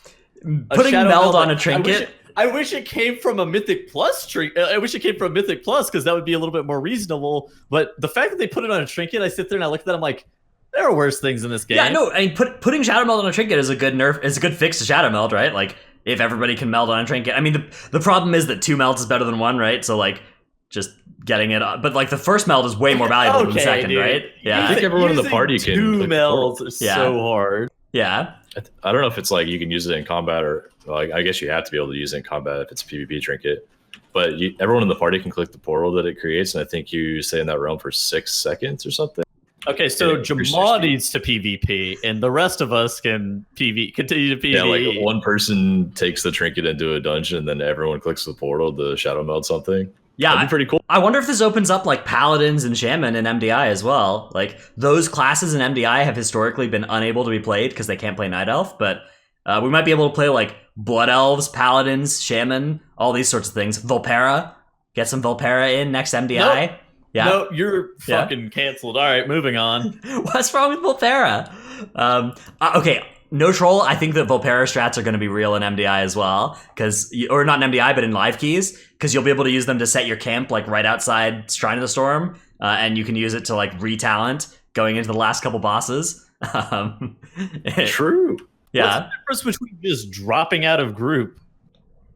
putting meld on a trinket. I wish it came from a Mythic Plus I wish it came from Mythic Plus because that would be a little bit more reasonable. But the fact that they put it on a trinket, I sit there and I look at that, I'm like, there are worse things in this game. Yeah, no, I mean, putting Shadow Meld on a trinket is a good nerf. It's a good fix to Shadow Meld, right? Like, if everybody can meld on a trinket. I mean, the problem is that 2 melds is better than 1, right? So like, just getting it, but like the first meld is way more valuable than the second, dude. Right? Yeah, I think everyone in the party can. 2 melds is so hard. Yeah. I don't know if it's like you can use it in combat or like I guess you have to be able to use it in combat if it's a PvP trinket. But everyone in the party can click the portal that it creates, and I think you stay in that realm for 6 seconds or something. Okay, so Jamal needs to PvP, and the rest of us can continue to PvP. Yeah, like one person takes the trinket into a dungeon, and then everyone clicks the portal to shadow meld something. Yeah, that'd be pretty cool. I wonder if this opens up like paladins and shaman in MDI as well. Like those classes in MDI have historically been unable to be played because they can't play Night Elf, but we might be able to play like Blood Elves, paladins, shaman, all these sorts of things. Volpera, get some Volpera in next MDI. Nope. Yeah. No, you're fucking canceled. All right, moving on. What's wrong with Volpera? Okay. No troll, I think that Volpera strats are going to be real in MDI as well, or not in MDI, but in live keys, because you'll be able to use them to set your camp like right outside Shrine of the Storm, and you can use it to like re-talent going into the last couple bosses. True. Yeah. What's the difference between just dropping out of group?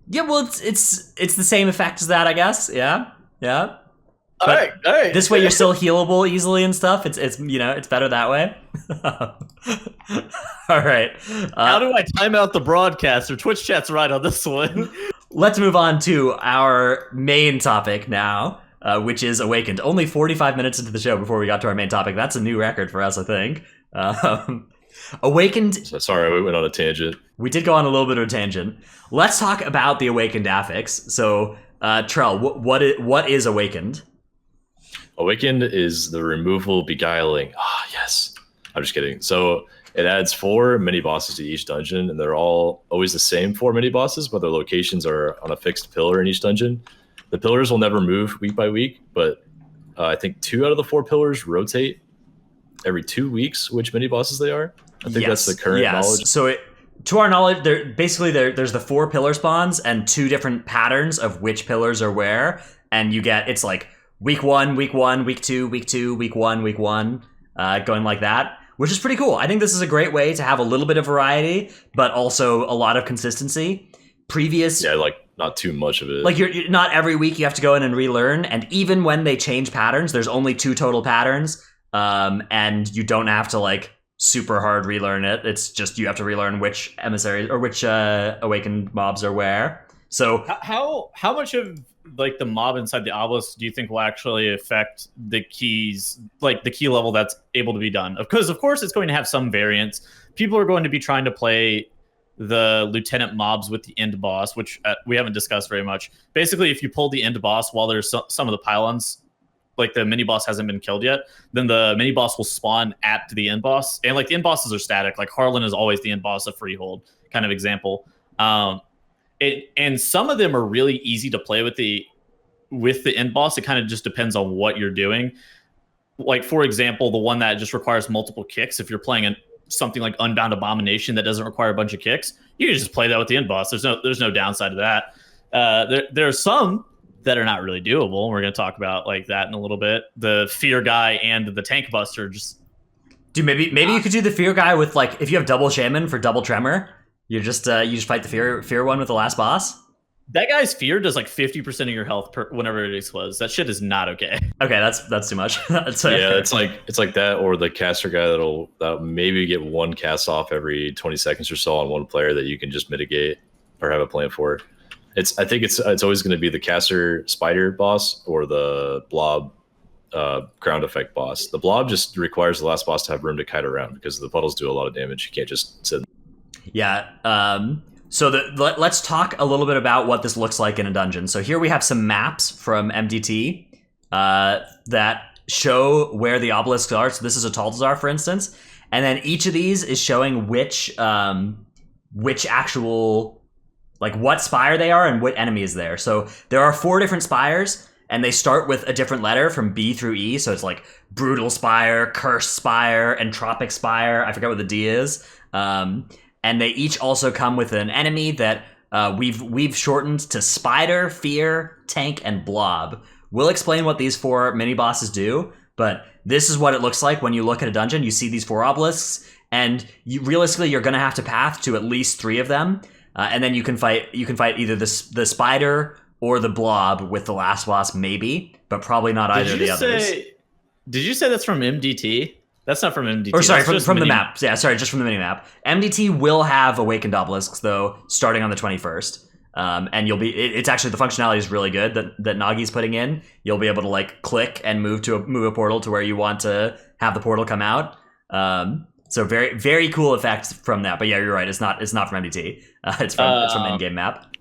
Yeah, well, it's the same effect as that, I guess. Yeah. All right. This way, you're still healable easily and stuff. It's it's better that way. All right. How do I time out the broadcast? Or Twitch chat's right on this one. Let's move on to our main topic now, which is Awakened. Only 45 minutes into the show before we got to our main topic. That's a new record for us, I think. Awakened. Sorry, we went on a tangent. We did go on a little bit of a tangent. Let's talk about the Awakened Affix. So, Trell, what is Awakened? Awakened is the removal beguiling. Ah, yes. I'm just kidding. So it adds 4 mini bosses to each dungeon, and they're all always the same 4 mini bosses, but their locations are on a fixed pillar in each dungeon. The pillars will never move week by week, but I think 2 out of the 4 pillars rotate every 2 weeks, which mini bosses they are. I think that's the current knowledge. So to our knowledge, there's the 4 pillar spawns and 2 different patterns of which pillars are where, and you get, it's like week 1, week 1, week 2, week 2, week 1, week 1, going like that, which is pretty cool. I think this is a great way to have a little bit of variety, but also a lot of consistency. Yeah, like not too much of it. Like you're not every week you have to go in and relearn, and even when they change patterns, there's only 2 total patterns, and you don't have to like super hard relearn it. It's just you have to relearn which emissaries or which awakened mobs are where. So how much of like the mob inside the obelisk do you think will actually affect the keys, like the key level that's able to be done? Because of course it's going to have some variance. People are going to be trying to play the lieutenant mobs with the end boss, which we haven't discussed very much. Basically, if you pull the end boss while there's some of the pylons, like the mini boss hasn't been killed yet, then the mini boss will spawn at the end boss. And like the end bosses are static. Like Harlan is always the end boss of Freehold kind of example. And some of them are really easy to play with the end boss. It kind of just depends on what you're doing. Like for example, the one that just requires multiple kicks. If you're playing something like Unbound Abomination that doesn't require a bunch of kicks, you can just play that with the end boss. There's no downside to that. There are some that are not really doable. We're going to talk about like that in a little bit. The Fear Guy and the Tank Buster just... Dude, maybe you could do the Fear Guy with like, if you have double Shaman for double Tremor, you just fight the fear one with the last boss. That guy's fear does like 50% of your health whenever it explodes. That shit is not okay. Okay, that's too much. Yeah, it's like that, or the caster guy that'll maybe get 1 cast off every 20 seconds or so on one player that you can just mitigate or have a plan for. I think it's always going to be the caster spider boss or the blob ground effect boss. The blob just requires the last boss to have room to kite around because the puddles do a lot of damage. You can't just sit. Yeah. So let's talk a little bit about what this looks like in a dungeon. So here we have some maps from MDT that show where the obelisks are. So this is a Taltazar, for instance. And then each of these is showing which actual, like what spire they are and what enemy is there. So there are 4 different spires, and they start with a different letter from B through E. So it's like Brutal Spire, Cursed Spire, Entropic Spire. I forget what the D is. And they each also come with an enemy that we've shortened to Spider, Fear, Tank, and Blob. We'll explain what these 4 mini bosses do, but this is what it looks like when you look at a dungeon. You see these 4 obelisks, and realistically, you're going to have to path to at least 3 of them, and then you can fight either the Spider or the Blob with the last boss, maybe, but probably not either of the others. Did you say that's from MDT? That's not from MDT. Or sorry, from the map. Yeah, sorry, just from the mini map. MDT will have awakened obelisks though, starting on the 21st. And you'll be. It's actually, the functionality is really good that Nagi's putting in. You'll be able to like click and move a portal to where you want to have the portal come out. So very, very cool effects from that. But yeah, you're right. It's not from MDT. It's from in-game map.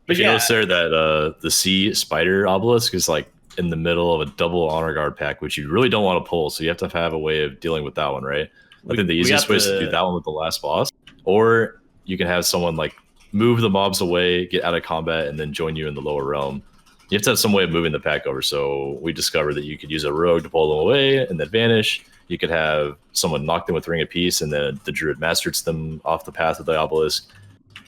But you notice there that the sea spider obelisk is like in the middle of a double honor guard pack, which you really don't want to pull. So you have to have a way of dealing with that one, right? I think the easiest way is to do that one with the last boss, or you can have someone like move the mobs away, get out of combat, and then join you in the lower realm. You have to have some way of moving the pack over. So we discovered that you could use a rogue to pull them away and then vanish. You could have someone knock them with Ring of Peace, and then the druid masters them off the path of the obelisk.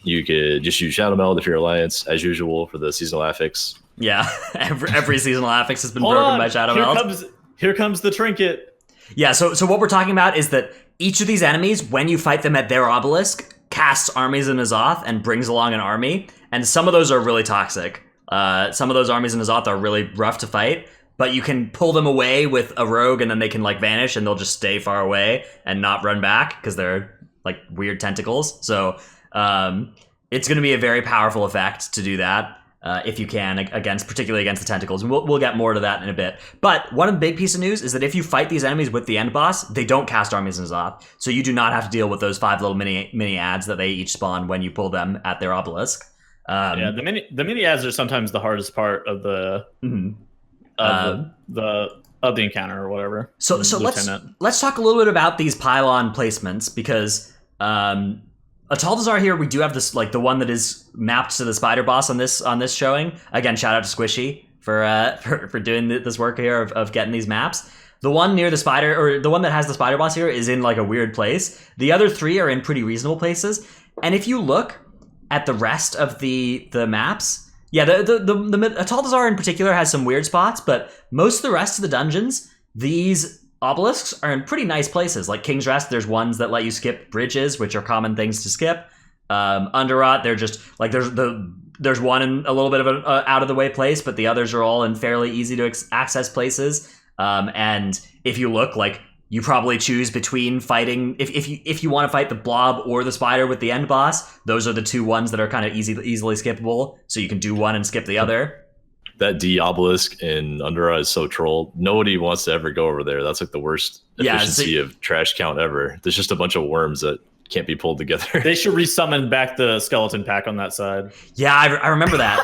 You could just use Shadow Meld if you're Alliance, as usual, for the seasonal affix. Yeah, every seasonal affix has been broken by Shadow Meld. Here comes the trinket. Yeah, so what we're talking about is that each of these enemies, when you fight them at their obelisk, casts armies in Azoth and brings along an army, and some of those are really toxic. Some of those armies in Azoth are really rough to fight, but you can pull them away with a rogue, and then they can like vanish, and they'll just stay far away and not run back because they're like weird tentacles. So it's going to be a very powerful effect to do that. If you can, particularly against the tentacles. And we'll get more to that in a bit. But one of the big piece of news is that if you fight these enemies with the end boss, they don't cast armies in Azoth. So you do not have to deal with those 5 little mini ads that they each spawn when you pull them at their obelisk. The mini ads are sometimes the hardest part of the of the encounter or whatever. So let's talk a little bit about these pylon placements, because Tal'Dazar here, we do have this, like, the one that is mapped to the spider boss on this showing. Again, shout out to Squishy for doing this work here of getting these maps. The one near the spider, or the one that has the spider boss here, is in like a weird place. The other three are in pretty reasonable places. And if you look at the rest of the maps, yeah, the Tal'Dazar in particular has some weird spots, but most of the rest of the dungeons, these obelisks are in pretty nice places. Like King's Rest, there's ones that let you skip bridges, which are common things to skip. Underrot, they're just like there's one in a little bit of an out of the way place, but the others are all in fairly easy to access places. And if you look, like, you probably choose between fighting, if you want to fight the blob or the spider with the end boss, those are the two ones that are kind of easily skippable. So you can do one and skip the other. That D obelisk in Underrot is so trolled. Nobody wants to ever go over there. That's like the worst efficiency of trash count ever. There's just a bunch of worms that can't be pulled together. They should resummon back the skeleton pack on that side. Yeah, I remember that.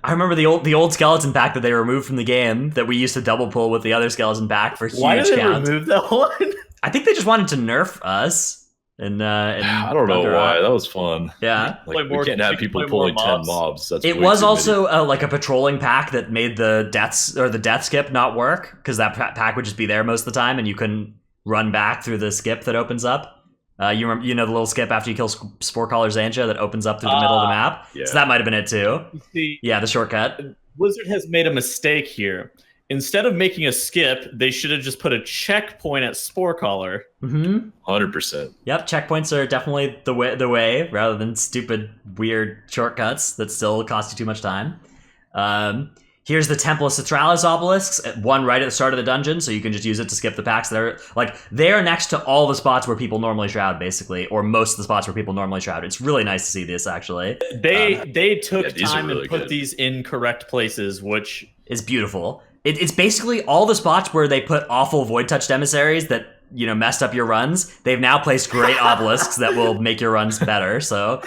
I remember the old skeleton pack that they removed from the game that we used to double pull with the other skeleton pack for huge Why did they count. remove that one? I think they just wanted to nerf us. And I don't know why. That was fun. Yeah, like, we can't have people pulling 10 mobs. That's it was also like a patrolling pack that made the death skip not work, because that pack would just be there most of the time, and you couldn't run back through the skip that opens up. You know the little skip after you kill Spore Caller Zantia that opens up through the middle of the map? Yeah. So that might have been it too. See, yeah, the shortcut. Blizzard has made a mistake here. Instead of making a skip, they should have just put a checkpoint at Spore Caller. 100%. Yep, checkpoints are definitely the way, rather than stupid, weird shortcuts that still cost you too much time. Here's the Temple of Citralis obelisks, one right at the start of the dungeon, so you can just use it to skip the packs. They're next to all the spots where people normally shroud, basically, or most of the spots where people normally shroud. It's really nice to see this, actually. They took time and put these in correct places, which is beautiful. It's basically all the spots where they put awful Void Touched emissaries that, you know, messed up your runs. They've now placed great obelisks that will make your runs better. So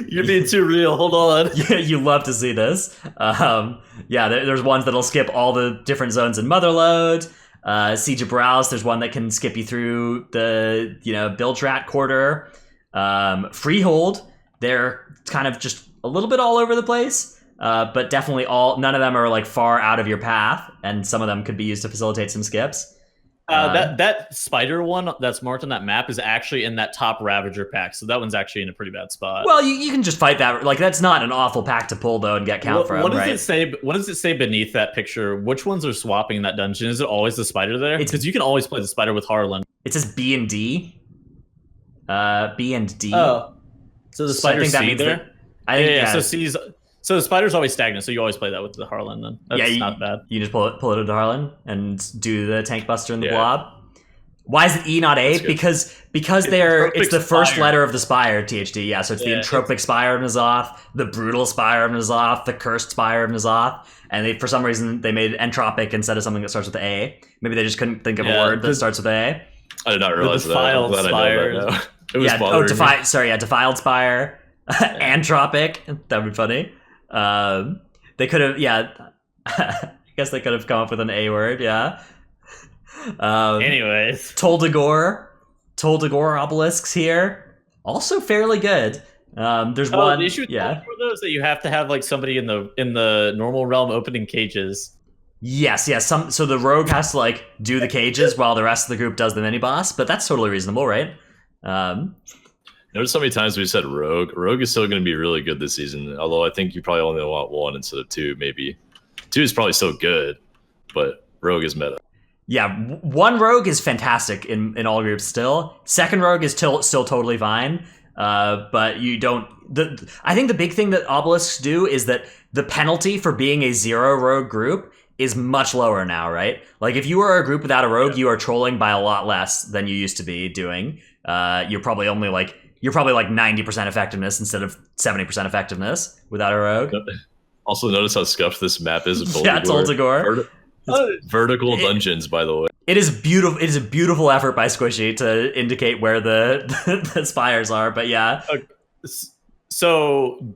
you're being too real. Hold on. You love to see this. There's ones that'll skip all the different zones in Motherlode. Siege of Browse, there's one that can skip you through the, Biltrat quarter. Freehold, they're kind of just a little bit all over the place. But definitely none of them are like far out of your path, and some of them could be used to facilitate some skips. That spider one that's marked on that map is actually in that top Ravager pack, so that one's actually in a pretty bad spot. Well, you can just fight that. Like, that's not an awful pack to pull though and get count from. What does right? it say? What does it say beneath that picture? Which ones are swapping in that dungeon? Is it always the spider there? Because you can always play the spider with Harlan. It says B and D. B and D. Oh, so the spider's so C there. I think So C's. So the spider's always stagnant, so you always play that with the Harlan then. That's not bad. You just pull it into Harlan and do the Tank Buster and the Blob. Why is it E not A? Because it's the first letter of the Spire, THD. Yeah, so it's the Entropic Spire of N'Zoth, the Brutal Spire of N'Zoth, the Cursed Spire of N'Zoth, and for some reason they made Entropic instead of something that starts with A. Maybe they just couldn't think of a word that starts with A. I did not realize that. Defiled Spire. It was bothering me. Defiled Spire. Entropic. That would be funny. They could have, I guess they could have come up with an A word, yeah. Anyways. Toldagor obelisks here. Also fairly good. There's one. The issue with those that you have to have like somebody in the normal realm opening cages. Yes. So the rogue has to like do the cages while the rest of the group does the mini boss, but that's totally reasonable, right? Notice how many times we said Rogue. Rogue is still going to be really good this season, although I think you probably only want one instead of two, maybe. Two is probably still good, but Rogue is meta. Yeah, one Rogue is fantastic in all groups still. Second Rogue is still totally fine, but you don't... I think the big thing that obelisks do is that the penalty for being a zero Rogue group is much lower now, right? Like, if you are a group without a Rogue, you are trolling by a lot less than you used to be doing. You're probably like 90% effectiveness instead of 70% effectiveness without a rogue. Also, notice how scuffed this map is. Toldagor. Vertical dungeons, by the way. It is beautiful. It is a beautiful effort by Squishy to indicate where the spires are. But yeah. So,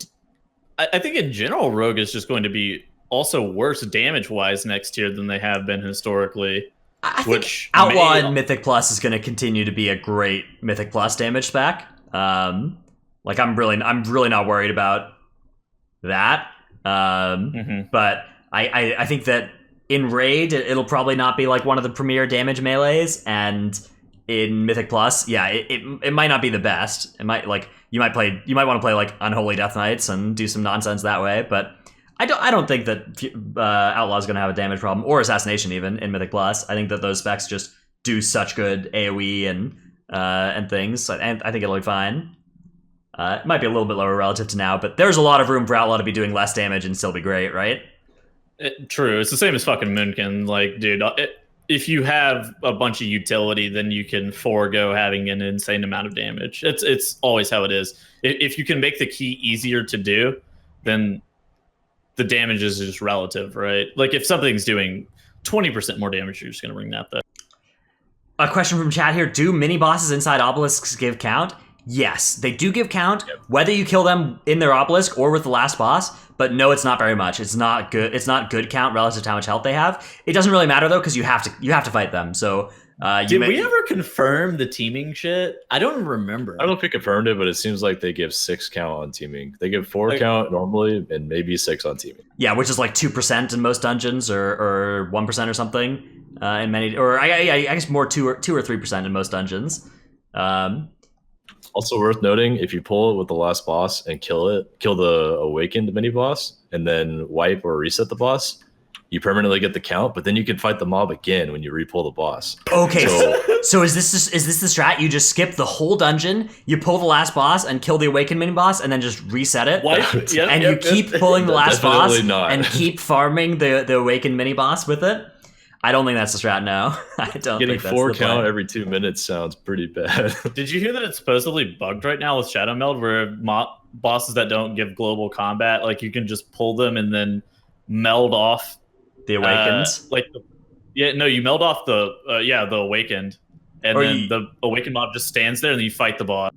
I think in general, rogue is just going to be also worse damage-wise next tier than they have been historically. I think Outlaw and Mythic Plus is going to continue to be a great Mythic Plus damage spec. Like I'm really not worried about that. But I think that in Raid it'll probably not be like one of the premier damage melees, and in Mythic Plus, yeah, it might not be the best. It might like you might want to play like Unholy Death Knights and do some nonsense that way, but I don't think that Outlaw is going to have a damage problem, or Assassination even in Mythic Plus. I think that those specs just do such good AoE and things, and I think it'll be fine. It might be a little bit lower relative to now, but there's a lot of room for Outlaw to be doing less damage and still be great, right? True. It's the same as fucking Moonkin. Like, dude, if you have a bunch of utility, then you can forego having an insane amount of damage. It's always how it is. If you can make the key easier to do, then the damage is just relative, right? Like if something's doing 20% more damage, you're just going to bring that though. A question from chat here. Do mini bosses inside obelisks give count? Yes, they do give count, whether you kill them in their obelisk or with the last boss, but no, it's not very much. It's not good. It's not good count relative to how much health they have. It doesn't really matter though, because you have to fight them. So did we ever confirm the teaming shit? I don't remember. I don't know if we confirmed it, but it seems like they give 6 count on teaming. They give 4 count normally, and maybe 6 on teaming. Yeah, which is like 2% in most dungeons, or 1% or something in many, or I guess more 2 or 3% in most dungeons. Also worth noting, if you pull it with the last boss and kill the awakened mini boss, and then wipe or reset the boss, you permanently get the count, but then you can fight the mob again when you re-pull the boss. Okay, so is this the strat? You just skip the whole dungeon, you pull the last boss and kill the awakened mini boss, and then just reset it, you keep pulling the last boss and keep farming the awakened mini boss with it? I don't think that's the strat, no. I don't Getting think that's 4 the plan. count every 2 minutes sounds pretty bad. Did you hear that it's supposedly bugged right now with Shadow Meld, where bosses that don't give global combat, like you can just pull them and then meld off the awakens? You meld off the awakened, and then the awakened mob just stands there, and then you fight the boss.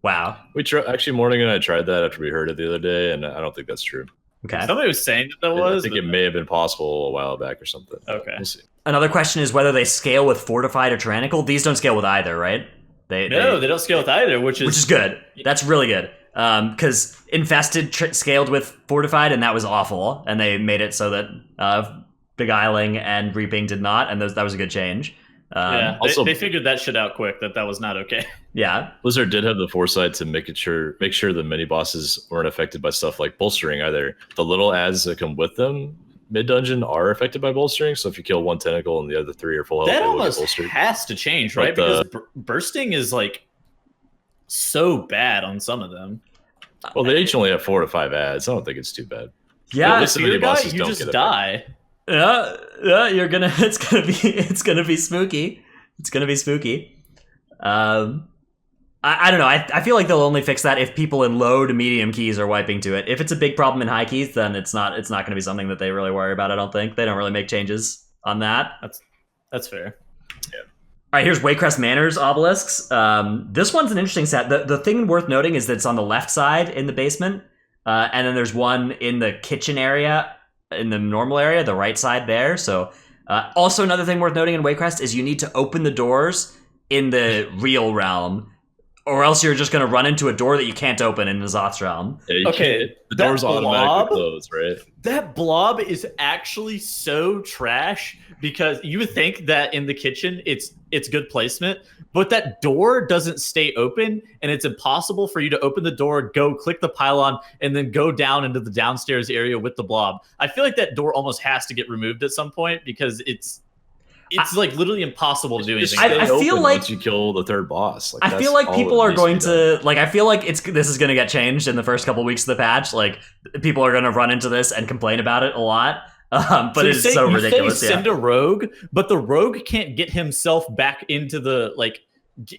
Wow. Actually, Morning and I tried that after we heard it the other day, and I don't think that's true. Okay. Somebody was saying that was. I think it may have been possible a while back or something. Okay. We'll see. Another question is whether they scale with Fortified or Tyrannical. These don't scale with either, right? They don't scale with either, which is good. That's really good. Because Infested scaled with Fortified, and that was awful. And they made it so that Beguiling and Reaping did not, and that was a good change. They figured that shit out quick, that was not okay. Yeah. Blizzard did have the foresight to make sure the mini bosses weren't affected by stuff like bolstering either. The little ads that come with them mid-dungeon are affected by bolstering, so if you kill one tentacle and the other 3 are full health, that almost has to change, right? Because bursting is like so bad on some of them. Well, they each only have 4 to 5 ads. I don't think it's too bad. Yeah, if you're a guy, you just die. Yeah, it's gonna be spooky. It's gonna be spooky. I don't know. I feel like they'll only fix that if people in low to medium keys are wiping to it. If it's a big problem in high keys, then it's not going to be something that they really worry about. I don't think they don't really make changes on that. That's fair. Yeah. All right, here's Waycrest Manor's obelisks. This one's an interesting set. The thing worth noting is that it's on the left side in the basement, and then there's one in the kitchen area, in the normal area, the right side there. So, also another thing worth noting in Waycrest is you need to open the doors in the real realm, or else you're just going to run into a door that you can't open in the Zoth's realm. Yeah, the door's automatically closed, right? That blob is actually so trash, because you would think that in the kitchen it's good placement, but that door doesn't stay open, and it's impossible for you to open the door, go click the pylon, and then go down into the downstairs area with the blob. I feel like that door almost has to get removed at some point, because it's like literally impossible to do anything. I feel like once you kill the 3rd boss, like, I feel like people are going to like. I feel like this is going to get changed in the first couple weeks of the patch. Like people are going to run into this and complain about it a lot. But it's so ridiculous. You send a rogue, but the rogue can't get himself back into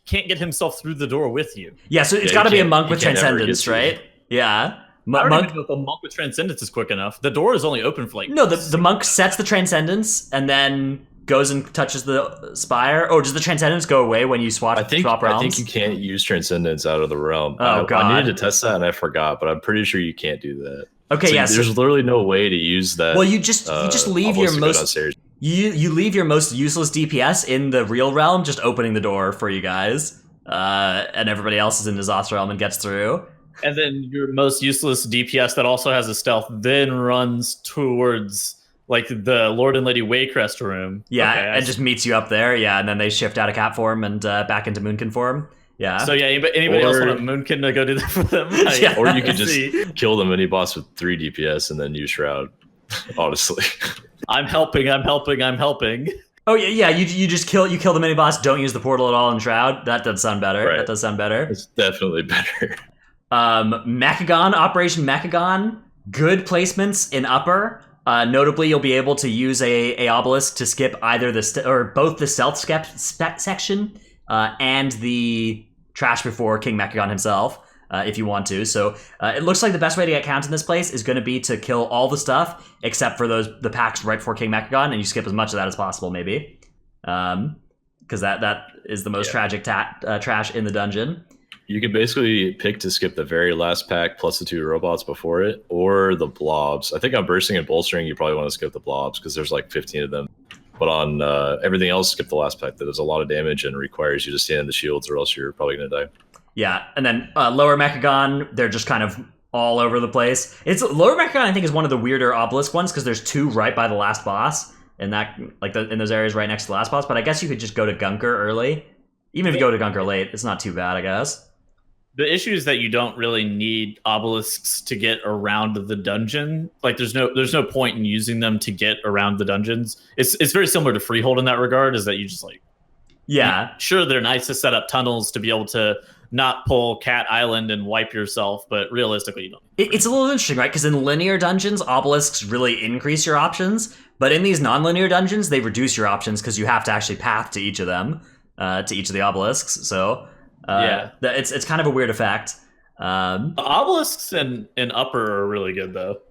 can't get himself through the door with you. Yeah, so it's got to be a monk with transcendence, right? Yeah. I don't even know if a monk with transcendence is quick enough. The door is only open for the monk sets the transcendence and then goes and touches the spire. Oh, does the transcendence go away when you swap realms? I think you can't use transcendence out of the realm. Oh, God. I needed to test that and I forgot, but I'm pretty sure you can't do that. Okay, So yes. there's literally no way to use that. Well, you just leave your obelisk to go most downstairs. you leave your most useless DPS in the real realm, just opening the door for you guys, and everybody else is in Ny'alotha realm and gets through. And then your most useless DPS that also has a stealth then runs towards like the Lord and Lady Waycrest room. Yeah, Okay, and just meets you up there. Yeah, and then they shift out of cat form and back into moonkin form. Yeah. So yeah, anybody else Or- want a Moonkin to go do that for them? Yeah. Or you could See. just kill the mini boss with 3 DPS and then use Shroud. Honestly, I'm helping. Oh yeah. You just kill the mini boss. Don't use the portal at all in Shroud. That does sound better. Right. That does sound better. it's definitely better. Macagon, Operation Macagon. Good placements in upper. Notably, you'll be able to use a obelisk to skip either or both the stealth section and the trash before King Macagon himself, if you want to. So it looks like the best way to get count in this place is going to be to kill all the stuff except for the packs right before King Macagon, and you skip as much of that as possible, maybe, because that is the most tragic trash in the dungeon. You could basically pick to skip the very last pack plus the 2 robots before it, or the blobs. I think on bursting and bolstering, you probably want to skip the blobs because there's like 15 of them. But on everything else, skip the last pack that does a lot of damage and requires you to stand in the shields, or else you're probably going to die. Yeah, and then lower Macagon, they're just kind of all over the place. Lower Macagon, I think, is one of the weirder obelisk ones because there's 2 right by the last boss, and that in those areas right next to the last boss. But I guess you could just go to Gunker early. Even if you go to Gunker late, it's not too bad, I guess. The issue is that you don't really need obelisks to get around the dungeon. Like there's no point in using them to get around the dungeons. It's very similar to Freehold in that regard, is that you just like sure, they're nice to set up tunnels to be able to not pull Cat Island and wipe yourself, but realistically you don't. It's a little interesting, right? Because in linear dungeons, obelisks really increase your options, but in these non-linear dungeons, they reduce your options because you have to actually path to each of them, to each of the obelisks. So it's kind of a weird effect. The obelisks in upper are really good though.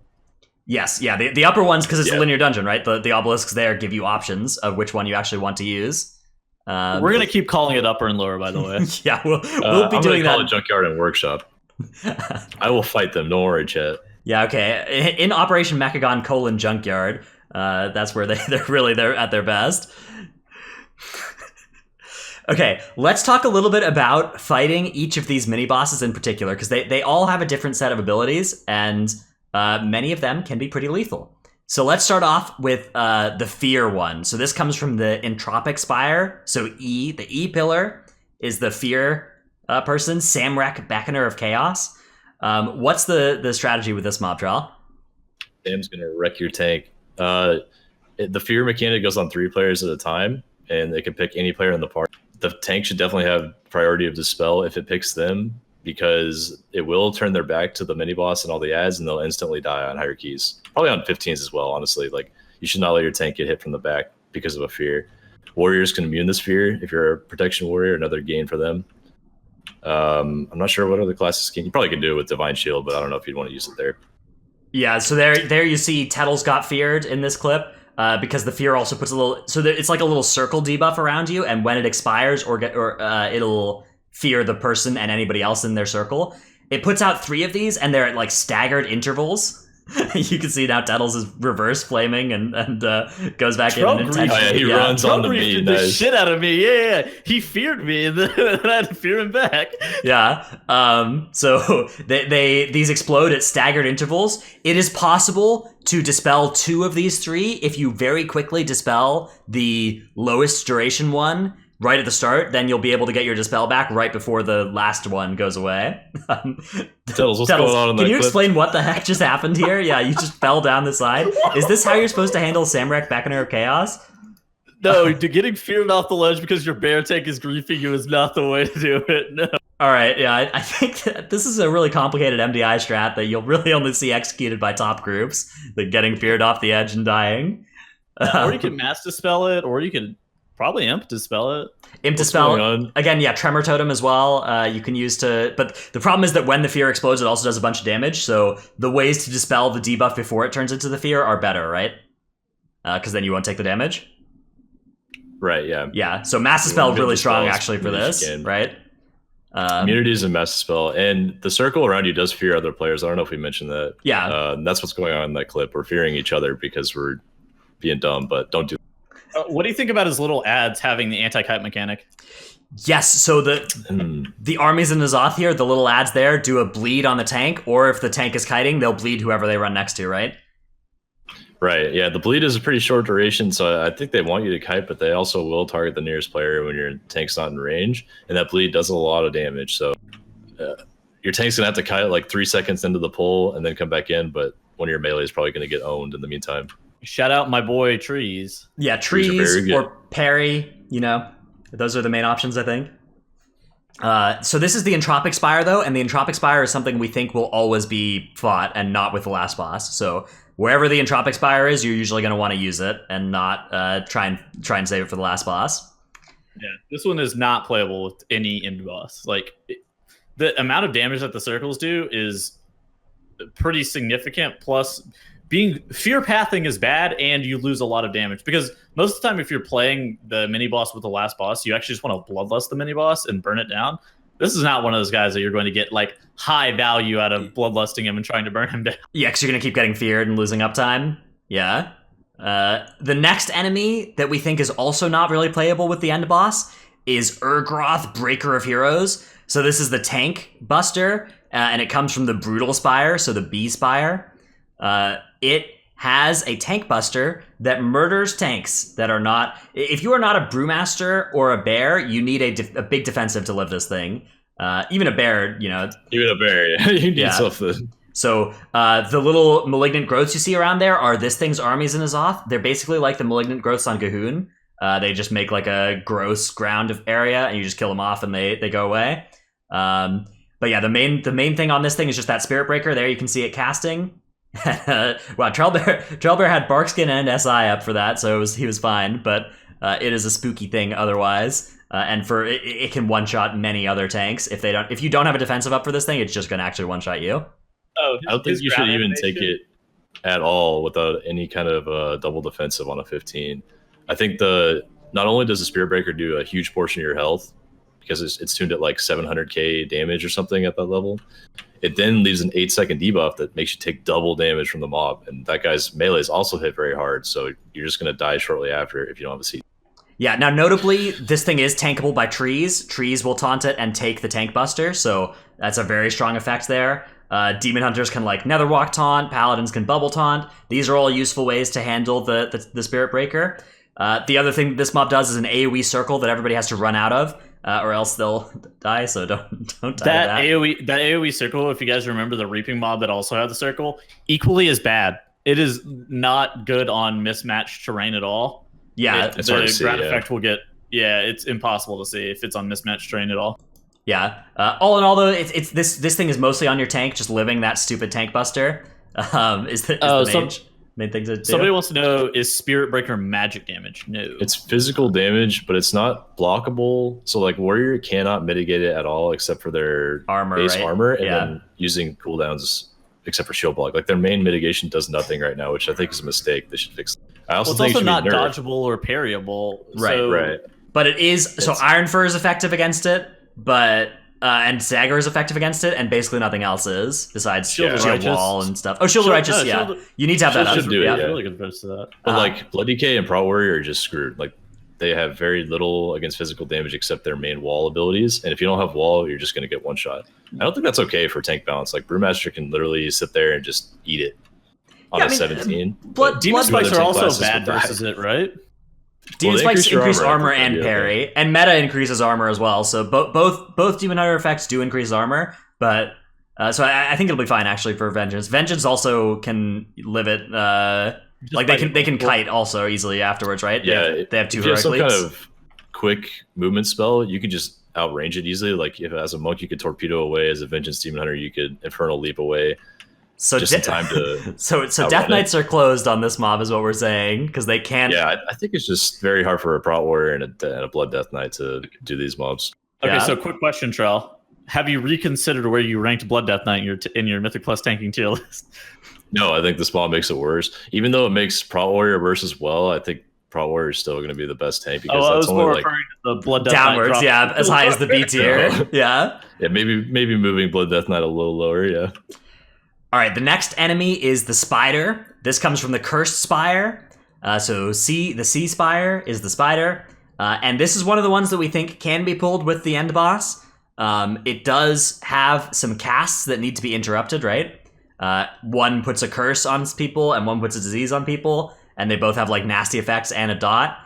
Yes, yeah, the upper ones, because it's a linear dungeon, right? The obelisks there give you options of which one you actually want to use. We're gonna keep calling it upper and lower, by the way. Yeah, we'll be doing that. Call it Junkyard and Workshop. I will fight them. Don't worry, chat. Yeah, okay. In Operation Macagon : Junkyard, that's where they're at their best. Okay, let's talk a little bit about fighting each of these mini bosses in particular, because they all have a different set of abilities, and many of them can be pretty lethal. So let's start off with the Fear one. So this comes from the Entropic Spire. So the E pillar is the Fear person, Samrek, Beckoner of Chaos. What's the strategy with this mob trial? Sam's gonna wreck your tank. The Fear mechanic goes on 3 players at a time, and they can pick any player in the party. The tank should definitely have priority of Dispel if it picks them, because it will turn their back to the mini boss and all the ads, and they'll instantly die on higher keys. Probably on 15s as well, honestly. Like, you should not let your tank get hit from the back because of a Fear. Warriors can immune this Fear if you're a protection warrior, another gain for them. I'm not sure what other classes can. You probably can do it with Divine Shield, but I don't know if you'd want to use it there. Yeah, so there you see Tettles got feared in this clip. Because the Fear also puts a little, it's like a little circle debuff around you, and when it expires, it'll fear the person and anybody else in their circle. It puts out 3 of these, and they're at like staggered intervals. You can see now Tettles is reverse flaming and goes back in and intentionally. He runs onto me. The shit out of me. Yeah. He feared me, and then I had to fear him back. Yeah. So these explode at staggered intervals. It is possible to dispel 2 of these 3 if you very quickly dispel the lowest duration one right at the start. Then you'll be able to get your dispel back right before the last one goes away. Tettles, what's going on in that Can you clip? explain what the heck just happened here? Yeah, you just fell down the side. Is this how you're supposed to handle Samrek, Beckoner of Chaos? No, getting feared off the ledge because your bear tank is griefing you is not the way to do it. No. All right, yeah, I think that this is a really complicated MDI strat that you'll really only see executed by top groups, like getting feared off the edge and dying. Or you can mass dispel it, or you can probably imp dispel it. Imp dispel, again, yeah, Tremor Totem as well, you can use to, but the problem is that when the Fear explodes, it also does a bunch of damage, so the ways to dispel the debuff before it turns into the Fear are better, right? Because then you won't take the damage. Right, yeah. Yeah, so Mass Dispel really strong actually for this, right? Immunity is a massive spell, and the circle around you does fear other players. I don't know if we mentioned that. Yeah. That's what's going on in that clip. We're fearing each other because we're being dumb, but don't do that. What do you think about his little ads having the anti-kite mechanic? Yes, so the armies in Ny'alotha here, the little ads there, do a bleed on the tank, or if the tank is kiting, they'll bleed whoever they run next to, right? Right, yeah, the bleed is a pretty short duration, so I think they want you to kite, but they also will target the nearest player when your tank's not in range, and that bleed does a lot of damage, so your tank's gonna have to kite like 3 seconds into the pull and then come back in, but one of your melee is probably gonna get owned in the meantime. Shout out my boy Trees. Yeah, trees or parry, those are the main options, I think. So this is the Entropic Spire, though, and the Entropic Spire is something we think will always be fought and not with the last boss. So wherever the Entropic Spire is, you're usually going to want to use it and not try and save it for the last boss. Yeah, this one is not playable with any end boss. Like, the amount of damage that the circles do is pretty significant, plus being fear pathing is bad and you lose a lot of damage, because most of the time if you're playing the mini boss with the last boss, you actually just want to bloodlust the mini boss and burn it down. This is not one of those guys that you're going to get like high value out of bloodlusting him and trying to burn him down. Yeah, because you're going to keep getting feared and losing uptime. Yeah. The next enemy that we think is also not really playable with the end boss is Urgroth, Breaker of Heroes. So this is the tank buster, and it comes from the Brutal Spire, so the B Spire. It has a tank buster that murders tanks that are not... If you are not a Brewmaster or a bear, you need a big defensive to live this thing. Even a bear, Even a bear, yeah. You need something. So the little malignant growths you see around there are this thing's armies in Azoth. They're basically like the malignant growths on Gahoon. They just make like a gross ground of area, and you just kill them off, and they go away. But yeah, the main thing on this thing is just that Spirit Breaker. There you can see it casting. Wow, Trailbear had Barkskin and SI up for that, so he was fine. But it is a spooky thing otherwise, and it can one shot many other tanks. If you don't have a defensive up for this thing, it's just going to actually one shot you. Oh, I don't think you should even take it at all without any kind of double defensive on a 15. I think not only does the Spirit Breaker do a huge portion of your health, because it's tuned at like 700k damage or something at that level, it then leaves an 8-second debuff that makes you take double damage from the mob, and that guy's melee is also hit very hard, so you're just going to die shortly after if you don't have a seat. Yeah, now notably, this thing is tankable by trees. Trees will taunt it and take the tank buster, so that's a very strong effect there. Demon Hunters can like Netherwalk taunt, Paladins can bubble taunt. These are all useful ways to handle the Spirit Breaker. The other thing this mob does is an AoE circle that everybody has to run out of, or else they'll die, so don't die that AoE circle, if you guys remember the Reaping mob that also had the circle, equally as bad. It is not good on mismatched terrain at all. Yeah, it's hard to see, ground effect will get... Yeah, it's impossible to see if it's on mismatched terrain at all. Yeah. All in all, though, it's this thing is mostly on your tank, just living that stupid tank buster. Is the main thing to do. Somebody wants to know, is Spirit Breaker magic damage? No. It's physical damage, but it's not blockable. So like Warrior cannot mitigate it at all except for their base armor, and then using cooldowns except for shield block. Like their main mitigation does nothing right now, which I think is a mistake. They should fix. I also think it's also not nerfed. dodgeable or parryable. Right. But it is. So Iron Fur is effective against it, but and Dagger is effective against it, and basically nothing else is besides Shield Wall and stuff. Oh, Shield of Righteous, you need to have that up. Really good verse to that. But like Blood DK and Prot Warrior are just screwed. Like they have very little against physical damage except their main wall abilities, and if you don't have wall, you're just going to get one shot. I don't think that's okay for tank balance. Like Brewmaster can literally sit there and just eat it on a 17. Demon Spikes are also bad versus it, right? Demon Spikes increase armor and parry, and meta increases armor as well. So both Demon Hunter effects do increase armor, but so I think it'll be fine actually for Vengeance. Vengeance also can live it. Like they can kite also easily afterwards, right? Yeah, they have two if you have some leaps. kind of quick movement spell, you could just outrange it easily. Like if as a monk you could torpedo away, as a Vengeance Demon Hunter you could Infernal Leap away. So just in time to so Death Knights are closed on this mob is what we're saying, because they can't. Yeah, I think it's just very hard for a Prot Warrior and a Blood Death Knight to do these mobs. Okay, so quick question, Trell. Have you reconsidered where you ranked Blood Death Knight in your Mythic Plus tanking tier list? No, I think this mob makes it worse. Even though it makes Prot Warrior versus well, I think Prot Warrior is still going to be the best tank, because I was more referring to the Blood Death Knight downwards, drops yeah, as high as the B tier. Yeah. Yeah, maybe moving Blood Death Knight a little lower, yeah. All right, the next enemy is the Spider. This comes from the Cursed Spire. So the Sea Spire is the Spider. And this is one of the ones that we think can be pulled with the end boss. It does have some casts that need to be interrupted, right? One puts a curse on people and one puts a disease on people, and they both have like nasty effects and a dot.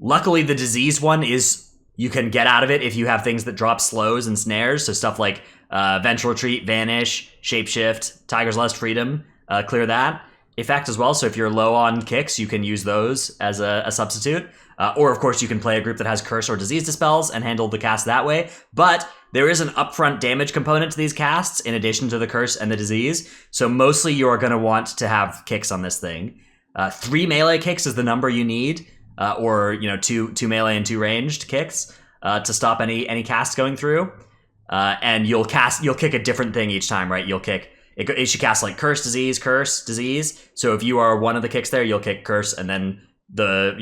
Luckily, the disease one is you can get out of it if you have things that drop slows and snares. So stuff like Vengeful Retreat, Vanish, Shapeshift, Tiger's Lust, Freedom, clear that effect as well. So if you're low on kicks, you can use those as a substitute. Or of course, you can play a group that has curse or disease dispels and handle the cast that way. But there is an upfront damage component to these casts in addition to the curse and the disease. So mostly you are going to want to have kicks on this thing. 3 melee kicks is the number you need, or two melee and 2 ranged kicks to stop any cast going through. And you'll kick a different thing each time, right? You'll kick. It should cast like curse, disease. So if you are one of the kicks there, you'll kick curse, and then the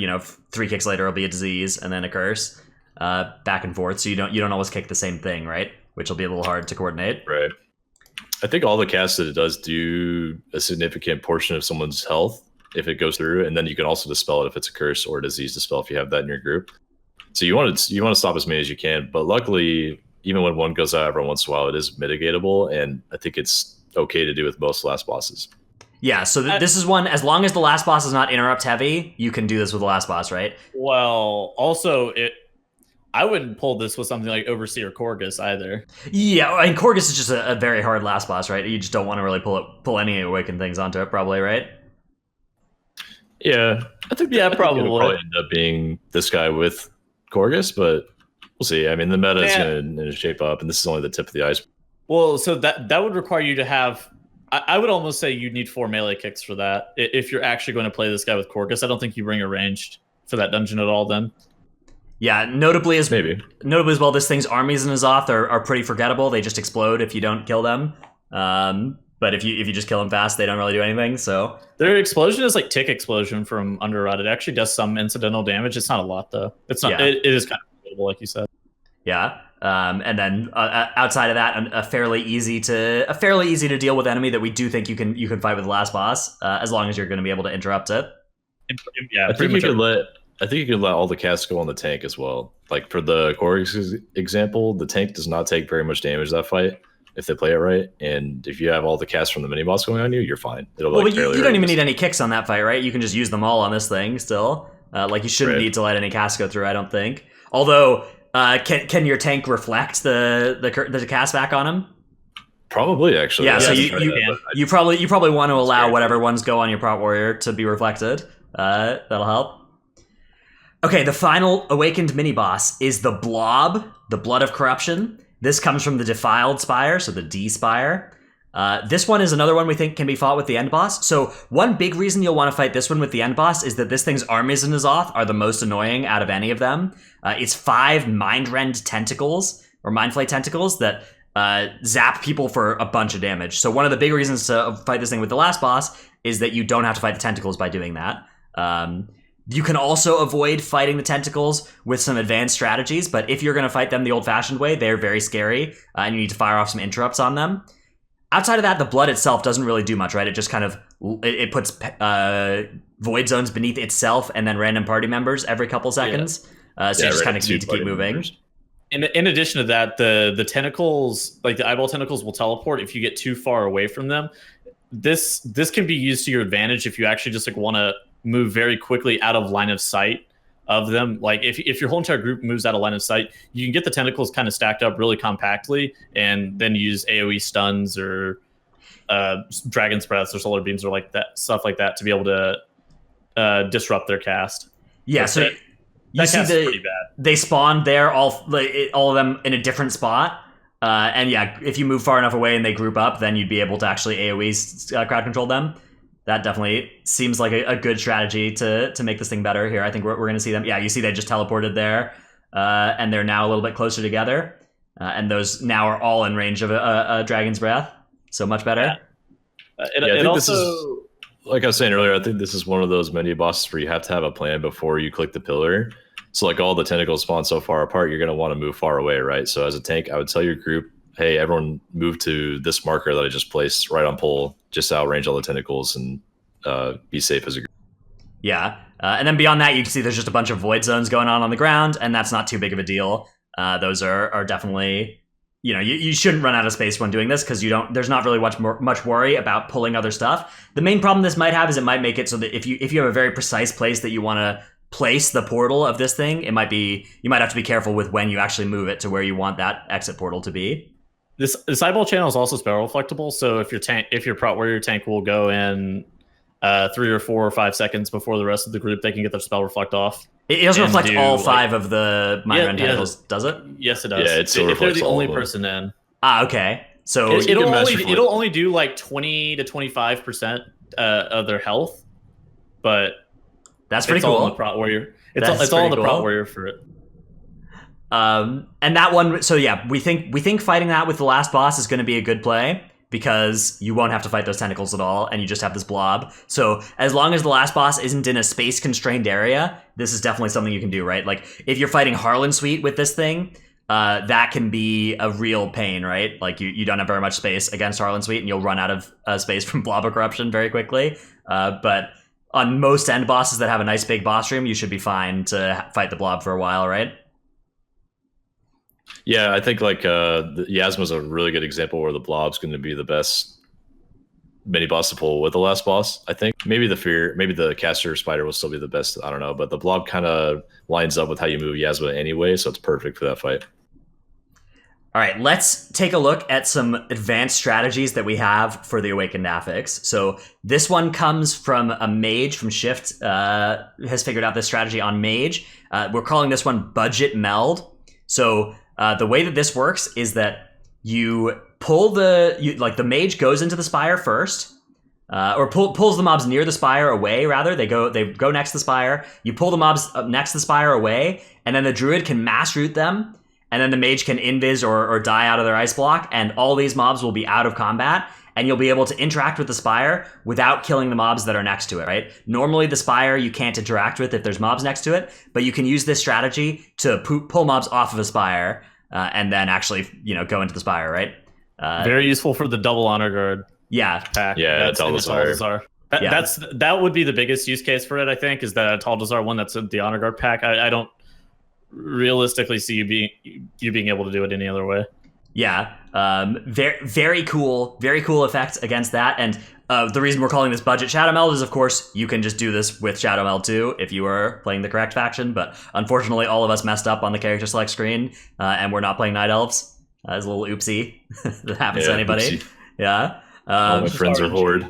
3 kicks later will be a disease and then a curse, back and forth. So you don't always kick the same thing, right? Which will be a little hard to coordinate. Right. I think all the casts that it does do a significant portion of someone's health if it goes through, and then you can also dispel it if it's a curse or a disease dispel if you have that in your group. So you want to stop as many as you can, but luckily, even when one goes out every once in a while, it is mitigatable, and I think it's okay to do with most last bosses. Yeah, so this is one, as long as the last boss is not interrupt heavy, you can do this with the last boss, right? Well, also, I wouldn't pull this with something like Overseer Korgus either. Yeah, and Korgus is just a very hard last boss, right? You just don't want to really pull any awakened things onto it, probably, right? Yeah, I think probably. It'll probably end up being this guy with Korgus, but we'll see. I mean, the meta is going to shape up, and this is only the tip of the iceberg. Well, so that would require you to have. I would almost say you need 4 melee kicks for that. If you're actually going to play this guy with Korgus, I don't think you bring a ranged for that dungeon at all then. Yeah, notably as well, this thing's armies in N'Zoth are pretty forgettable. They just explode if you don't kill them. But if you just kill them fast, they don't really do anything. So their explosion is like tick explosion from Underrot. It actually does some incidental damage. It's not a lot though. It's not. Yeah. It is kind of forgettable, like you said. Yeah. And then outside of that, a fairly easy to deal with enemy that we do think you can fight with the last boss, as long as you're going to be able to interrupt it. Yeah, I think you could let all the casts go on the tank as well. Like for the Korgus example, the tank does not take very much damage that fight if they play it right. And if you have all the casts from the mini boss going on you, you're fine. It'll but you don't even need any kicks on that fight, right? You can just use them all on this thing still. You shouldn't need to let any casts go through, I don't think. Although, can your tank reflect the cast back on him? Probably, actually. Yeah, so you probably want to allow whatever ones go on your prop warrior to be reflected. That'll help. Okay, the final awakened mini boss is the Blob, the Blood of Corruption. This comes from the Defiled Spire, so the D Spire. This one is another one we think can be fought with the end boss. So one big reason you'll want to fight this one with the end boss is that this thing's armies in N'Zoth are the most annoying out of any of them. It's 5 Mind-Rend tentacles, or Mindflay tentacles, that zap people for a bunch of damage. So one of the big reasons to fight this thing with the last boss is that you don't have to fight the tentacles by doing that. You can also avoid fighting the tentacles with some advanced strategies, but if you're going to fight them the old-fashioned way, they're very scary, and you need to fire off some interrupts on them. Outside of that, the blood itself doesn't really do much, right? It just kind of it puts void zones beneath itself and then random party members every couple seconds. So you just kind of need to keep moving. Members. In addition to that, the tentacles, like the eyeball tentacles, will teleport if you get too far away from them. This can be used to your advantage if you actually just want to move very quickly out of line of sight of them. Like if your whole entire group moves out of line of sight, you can get the tentacles kind of stacked up really compactly and then use AoE stuns or Dragon's Breaths or Solar Beams or like that stuff like that to be able to disrupt their cast. Yeah, so you see they spawn there, all of them in a different spot. And yeah, if you move far enough away and they group up, then you'd be able to actually AoE crowd control them. That definitely seems like a good strategy to make this thing better here. I think we're going to see them. Yeah, you see they just teleported there, and they're now a little bit closer together. And those now are all in range of a Dragon's Breath. So much better. Yeah. It also... This is, like I was saying earlier, I think this is one of those mini bosses where you have to have a plan before you click the pillar. So like all the tentacles spawn so far apart, you're going to want to move far away, right? So as a tank, I would tell your group, hey, everyone move to this marker that I just placed right on pole, just to outrange all the tentacles and be safe as a group. Yeah. And then beyond that, you can see there's just a bunch of void zones going on the ground, and that's not too big of a deal. Those are definitely, you shouldn't run out of space when doing this because there's not really much worry about pulling other stuff. The main problem this might have is it might make it so that if you have a very precise place that you want to place the portal of this thing, you might have to be careful with when you actually move it to where you want that exit portal to be. This eyeball channel is also spell reflectable, so if your prot warrior tank will go in 3 or 4 or 5 seconds before the rest of the group, they can get their spell reflect off. It doesn't reflect all 5 of the minor tentacles, does it? Yes, it does. Yeah, if they're the only person in. Okay. So it'll only do like 20 to 25% of their health, but that's pretty cool. All on the prot warrior. It's all on the prot warrior for it. And that one, so yeah, we think fighting that with the last boss is going to be a good play because you won't have to fight those tentacles at all, and you just have this blob. So as long as the last boss isn't in a space-constrained area, this is definitely something you can do, right? Like, if you're fighting Harlan Suite with this thing, that can be a real pain, right? Like, you don't have very much space against Harlan Suite, and you'll run out of space from Blob of Corruption very quickly. But on most end bosses that have a nice big boss room, you should be fine to fight the blob for a while, right? Yeah, I think like Yasma's a really good example where the blob's going to be the best mini boss to pull with the last boss. I think maybe the caster spider will still be the best. I don't know, but the blob kind of lines up with how you move Yasma anyway, so it's perfect for that fight. All right, let's take a look at some advanced strategies that we have for the Awakened Affix. So this one comes from a mage from Shift, has figured out this strategy on mage. We're calling this one Budget Meld. So the way that this works is that you pull the mage goes into the spire first, or pulls the mobs near the spire away. Rather, they go next to the spire. You pull the mobs up next to the spire away, and then the druid can mass root them, and then the mage can invis or die out of their ice block, and all these mobs will be out of combat. And you'll be able to interact with the spire without killing the mobs that are next to it, right? Normally, the spire you can't interact with if there's mobs next to it, but you can use this strategy to pull mobs off of a spire and then actually, go into the spire, right? Very useful for the double honor guard. Yeah, pack. Yeah, Tal'Dazar. That would be the biggest use case for it. I think is that Tal'Dazar one that's the honor guard pack. I don't realistically see you being able to do it any other way. Yeah, very cool effect against that. And the reason we're calling this Budget Shadow Meld is, of course, you can just do this with Shadow Meld too if you were playing the correct faction. But unfortunately, all of us messed up on the character select screen, and we're not playing Night Elves. It's a little oopsie that happens to anybody. Oopsie. Yeah. All my friends are Horde.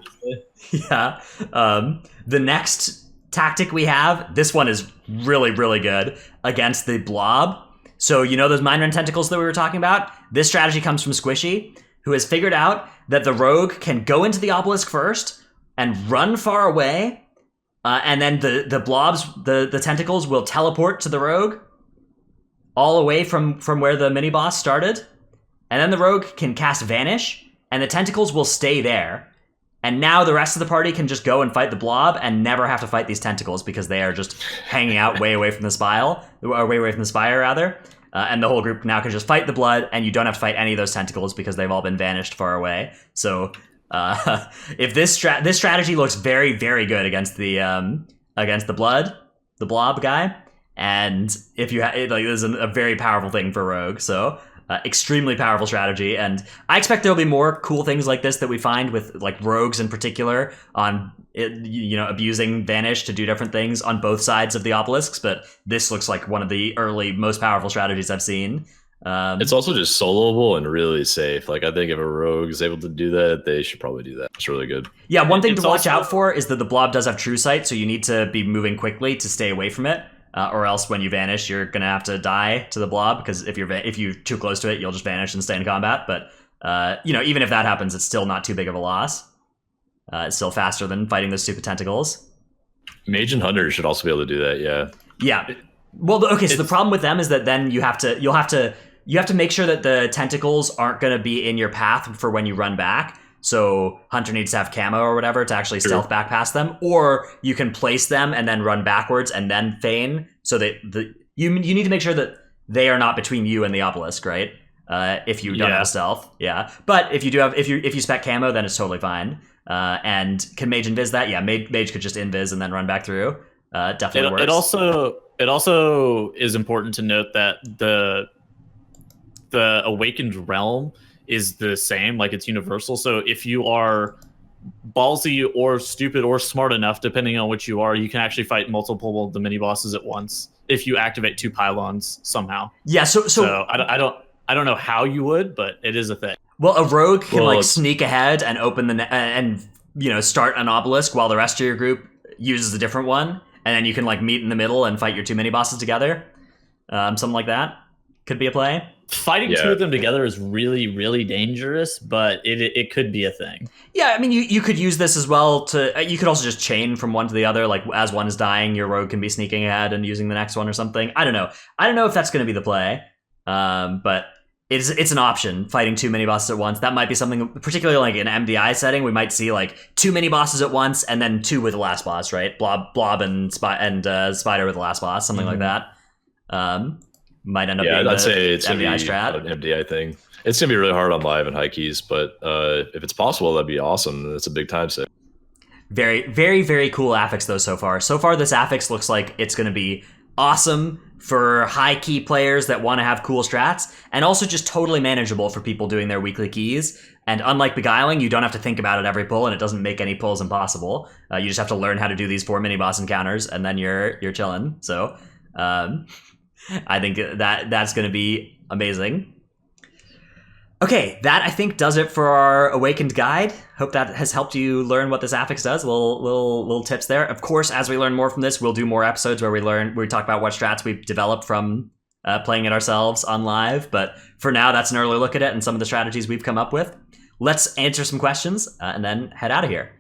Yeah. The next tactic we have, this one is really, really good against the blob. So those minor tentacles that we were talking about? This strategy comes from Squishy, who has figured out that the rogue can go into the obelisk first and run far away, and then the blobs, the tentacles will teleport to the rogue all away from where the mini-boss started. And then the rogue can cast Vanish, and the tentacles will stay there. And now the rest of the party can just go and fight the blob and never have to fight these tentacles because they are just hanging out way away from the spire, rather. And the whole group now can just fight the blood, and you don't have to fight any of those tentacles because they've all been vanished far away. So if this strategy looks very, very good against the blob guy, and if you this is a very powerful thing for rogue. So. Extremely powerful strategy, and I expect there'll be more cool things like this that we find with like rogues in particular on abusing Vanish to do different things on both sides of the obelisks. But this looks like one of the early most powerful strategies I've seen. It's also just soloable and really safe. Like I think if a rogue is able to do that, they should probably do that. It's really good. Yeah, one thing to watch out for is that the blob does have true sight, so you need to be moving quickly to stay away from it. Or else when you vanish, you're going to have to die to the blob, because if you're too close to it, you'll just vanish and stay in combat. But, even if that happens, it's still not too big of a loss. It's still faster than fighting those stupid tentacles. Mage and Hunter should also be able to do that, yeah. Yeah. Well, okay, so the problem with them is that then you have to make sure that the tentacles aren't going to be in your path for when you run back. So Hunter needs to have camo or whatever to actually stealth back past them, or you can place them and then run backwards and then feign, so that you need to make sure that they are not between you and the obelisk, right? If you don't have a stealth, But if you do have, if you spec camo, then it's totally fine. And can mage invis that? Yeah, mage could just invis and then run back through. Definitely works. It also is important to note that the awakened realm is the same, like it's universal. So if you are ballsy or stupid or smart enough, depending on which you are, you can actually fight multiple of the mini bosses at once if you activate 2 pylons somehow. Yeah. So I don't know how you would, but it is a thing. Well, a rogue can like sneak ahead and open and start an obelisk while the rest of your group uses a different one, and then you can like meet in the middle and fight your 2 mini bosses together. Something like that could be a play. Fighting 2 of them together is really, really dangerous, but it could be a thing. Yeah, I mean, you could use this as well you could also just chain from one to the other. Like as one is dying, your rogue can be sneaking ahead and using the next one or something. I don't know if that's going to be the play, but it's an option. Fighting 2 mini bosses at once. That might be something, particularly like in MDI setting. We might see like 2 mini bosses at once and then 2 with the last boss, right? Blob and Spider with the last boss, something like that. Might end up being I'd say it's MDI strat. strat. An MDI thing. It's gonna be really hard on live and high keys, but if it's possible, that'd be awesome. That's a big time save. Very, very, very cool affix though so far. So far, this affix looks like it's going to be awesome for high key players that want to have cool strats, and also just totally manageable for people doing their weekly keys. And unlike Beguiling, you don't have to think about it every pull, and it doesn't make any pulls impossible. You just have to learn how to do these 4 mini boss encounters, and then you're chilling. So I think that's going to be amazing. Okay, that I think does it for our Awakened guide. Hope that has helped you learn what this affix does. Little tips there. Of course, as we learn more from this, we'll do more episodes where we talk about what strats we've developed from playing it ourselves on live. But for now, that's an early look at it and some of the strategies we've come up with. Let's answer some questions and then head out of here.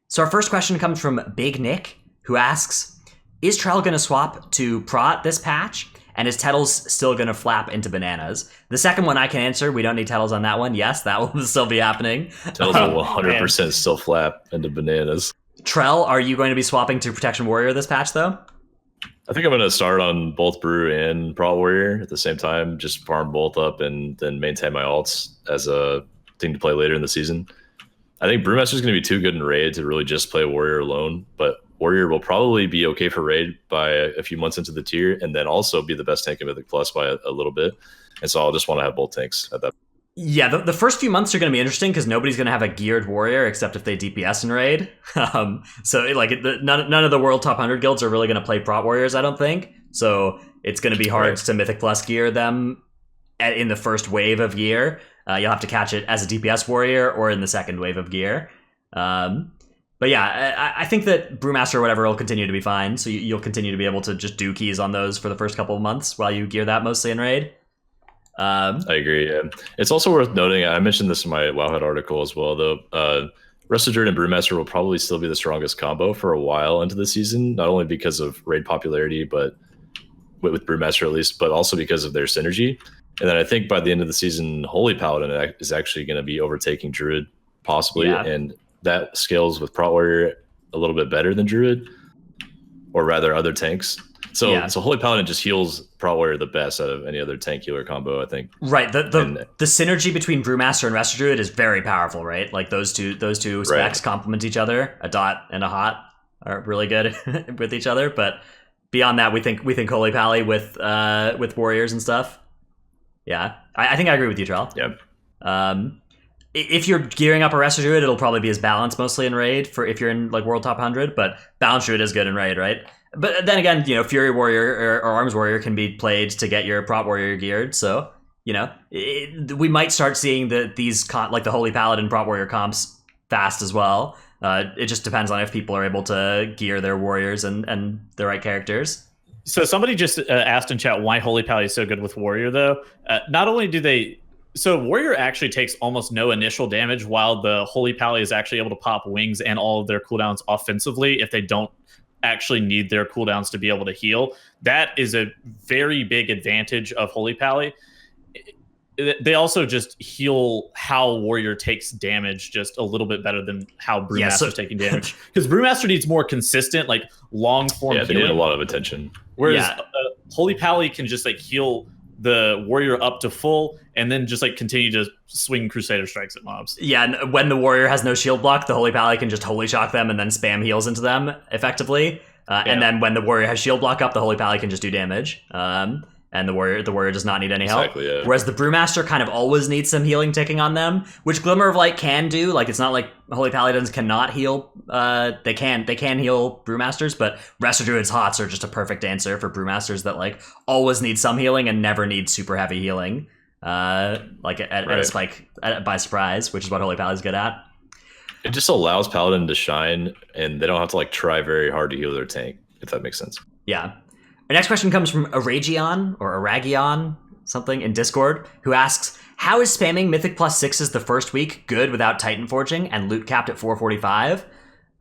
So our first question comes from Big Nick, who asks, is Trell going to swap to Prot this patch? And is Tettles still going to flap into bananas? The second one I can answer. We don't need Tettles on that one. Yes, that will still be happening. Tettles will 100% still flap into bananas. Trell, are you going to be swapping to Protection Warrior this patch, though? I think I'm going to start on both Brew and Prot Warrior at the same time. Just farm both up and then maintain my alts as a thing to play later in the season. I think Brewmaster is going to be too good in Raid to really just play Warrior alone, but Warrior will probably be okay for Raid by a few months into the tier, and then also be the best tank in Mythic Plus by a little bit. And so I'll just want to have both tanks at that. Yeah, the first few months are going to be interesting because nobody's going to have a geared Warrior except if they DPS in Raid. So like none of the World Top 100 guilds are really going to play Prot Warriors, I don't think. So it's going to be hard to Mythic Plus gear them in the first wave of gear. You'll have to catch it as a DPS Warrior or in the second wave of gear. But yeah, I think that Brewmaster or whatever will continue to be fine. So you'll continue to be able to just do keys on those for the first couple of months while you gear that mostly in Raid. I agree. Yeah. It's also worth noting, I mentioned this in my Wowhead article as well, though. Rusted Druid and Brewmaster will probably still be the strongest combo for a while into the season, not only because of Raid popularity, but with Brewmaster at least, but also because of their synergy. And then I think by the end of the season, Holy Paladin is actually going to be overtaking Druid, possibly. Yeah. And that scales with Prot Warrior a little bit better than Druid, or rather other tanks. So Holy Paladin just heals Prot Warrior the best out of any other tank healer combo, I think. Right. The synergy between Brewmaster and Rusted Druid is very powerful, right? Like those two specs complement each other. A dot and a hot are really good with each other. But beyond that, we think Holy Pally with Warriors and stuff. Yeah, I think I agree with you, Trell. Yeah. If you're gearing up a Rusted Druid, it'll probably be as balanced mostly in Raid for if you're in like World Top 100, but Balanced Druid is good in Raid, right? But then again, Fury Warrior or Arms Warrior can be played to get your Prot Warrior geared, so, we might start seeing these like the Holy Paladin Prot Warrior comps fast as well. It just depends on if people are able to gear their warriors and the right characters. So somebody just asked in chat why Holy Pally is so good with Warrior, though. Not only do they... So Warrior actually takes almost no initial damage, while the Holy Pally is actually able to pop wings and all of their cooldowns offensively if they don't actually need their cooldowns to be able to heal. That is a very big advantage of Holy Pally. They also just heal how Warrior takes damage just a little bit better than how Brewmaster's taking damage. Because Brewmaster needs more consistent, like long form healing. They need a lot of attention. Whereas Holy Pally can just like heal the warrior up to full, and then just like continue to swing Crusader strikes at mobs. Yeah, and when the warrior has no shield block, the Holy Pally can just holy shock them and then spam heals into them effectively. And then when the warrior has shield block up, the Holy Pally can just do damage. And the warrior does not need any help. Yeah. Whereas the Brewmaster kind of always needs some healing ticking on them, which Glimmer of Light can do. Like, it's not like Holy Paladins cannot heal. They can heal Brewmasters, but Resto Druid's Hots are just a perfect answer for Brewmasters that like always need some healing and never need super heavy healing. Like at a spike by surprise, which is what Holy Paladin's good at. It just allows Paladin to shine, and they don't have to like try very hard to heal their tank, if that makes sense. Yeah. Our next question comes from Aragion or Aragion, something in Discord, who asks, how is spamming Mythic plus 6s the first week good without Titanforging and loot capped at 445?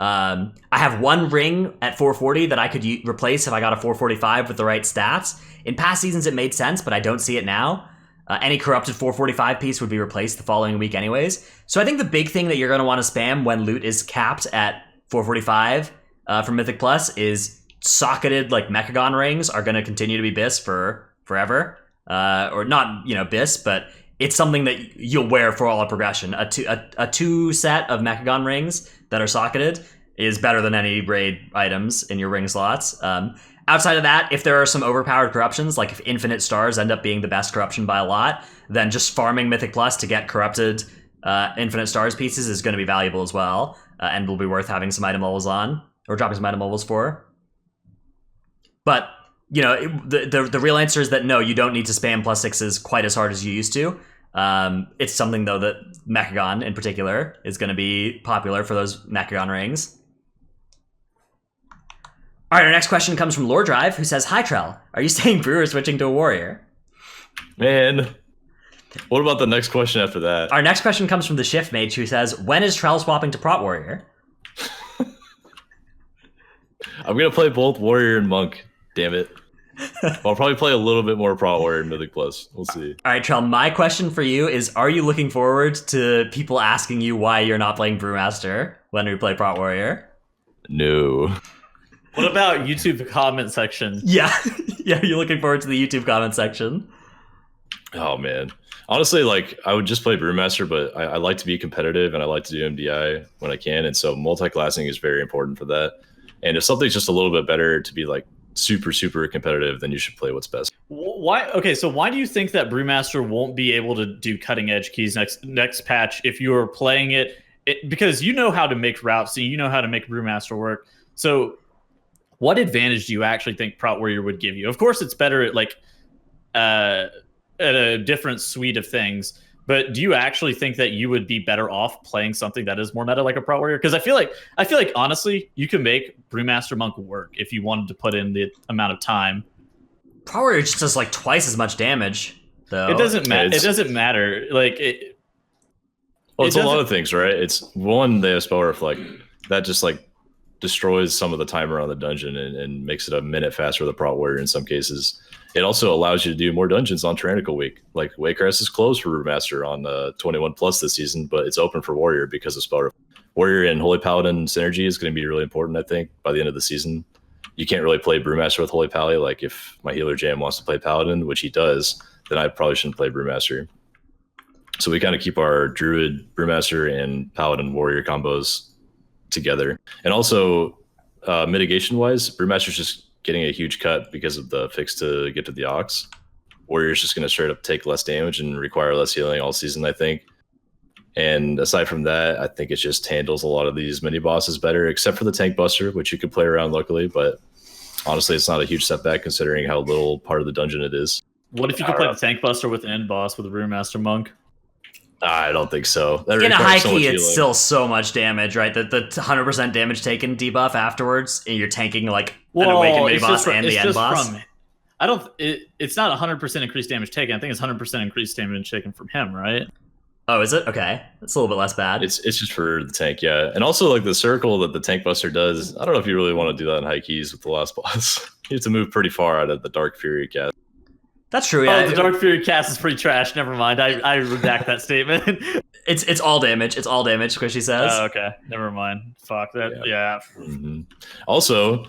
I have one ring at 440 that I could replace if I got a 445 with the right stats. In past seasons, it made sense, but I don't see it now. Any corrupted 445 piece would be replaced the following week anyways. So I think the big thing that you're going to want to spam when loot is capped at 445 from Mythic Plus is socketed like Mechagon rings are going to continue to be BIS for forever. Or not, BIS, but it's something that you'll wear for all of progression. A two set of Mechagon rings that are socketed is better than any raid items in your ring slots. Outside of that, if there are some overpowered corruptions, like if Infinite Stars end up being the best corruption by a lot, then just farming Mythic Plus to get corrupted Infinite Stars pieces is going to be valuable as well, and will be worth having some item levels on, or dropping some item levels for. But, the real answer is that no, you don't need to spam plus 6s quite as hard as you used to. It's something, though, that Mechagon, in particular, is going to be popular for those Mechagon rings. All right, our next question comes from Lore Drive, who says, hi, Trell. Are you saying Brew or switching to a warrior? Man, what about the next question after that? Our next question comes from the Shift Mage, who says, when is Trell swapping to Prot Warrior? I'm going to play both Warrior and Monk, damn it. I'll probably play a little bit more Prot Warrior in Mythic Plus. We'll see. All right, Trell, my question for you is, are you looking forward to people asking you why you're not playing Brewmaster when we play Prot Warrior? No. What about YouTube comment section? Yeah. Yeah, you're looking forward to the YouTube comment section. Oh, man. Honestly, like, I would just play Brewmaster, but I like to be competitive, and I like to do MDI when I can, and so multi-classing is very important for that. And if something's just a little bit better to be, like, super, super competitive, then you should play what's best. Why? Okay, so why do you think that Brewmaster won't be able to do cutting-edge keys next patch if you are playing it? Because you know how to make routes, and you know how to make Brewmaster work. So what advantage do you actually think Prot Warrior would give you? Of course, it's better at like at a different suite of things, but do you actually think that you would be better off playing something that is more meta like a Prot Warrior? Because I feel like honestly, you can make Brewmaster Monk work if you wanted to put in the amount of time. Prot Warrior just does like twice as much damage, though. It doesn't matter. It doesn't matter. Like it. Well, it's a lot of things, right? It's one, they have Spell Reflect that just like destroys some of the timer on the dungeon and makes it a minute faster with a Prot Warrior in some cases. It also allows you to do more dungeons on Tyrannical Week. Like Waycrest is closed for Brewmaster on 21 Plus this season, but it's open for Warrior because of Spell Reflect. Warrior and Holy Paladin synergy is going to be really important, I think, by the end of the season. You can't really play Brewmaster with Holy Pally. Like if my healer Jam wants to play Paladin, which he does, then I probably shouldn't play Brewmaster. So we kind of keep our Druid, Brewmaster, and Paladin Warrior combos together. And also mitigation wise, Brewmaster's just getting a huge cut because of the fix to get to the Ox. Warrior's just going to straight up take less damage and require less healing all season, I think. And aside from that, I think it just handles a lot of these mini bosses better, except for the Tank Buster, which you could play around locally, but honestly, it's not a huge setback considering how little part of the dungeon it is. What if you could play the Tank Buster with End Boss with a Brewmaster Monk? I don't think so. That in a high key, it's still so much damage, right? The 100% damage taken debuff afterwards, and you're tanking like an Awakened mini boss and the End boss. It's not 100% increased damage taken. I think it's 100% increased damage taken from him, right? Oh, is it? Okay. That's a little bit less bad. It's just for the tank, yeah. And also like the circle that the Tank Buster does, I don't know if you really want to do that in high keys with the last boss. You have to move pretty far out of the Dark Fury cast. That's true, yeah. Oh, the Dark Fury cast is pretty trash. Never mind. I redact that statement. It's all damage. It's all damage, Squishy says. Oh, okay. Never mind. Fuck that. Yeah. Mm-hmm. Also,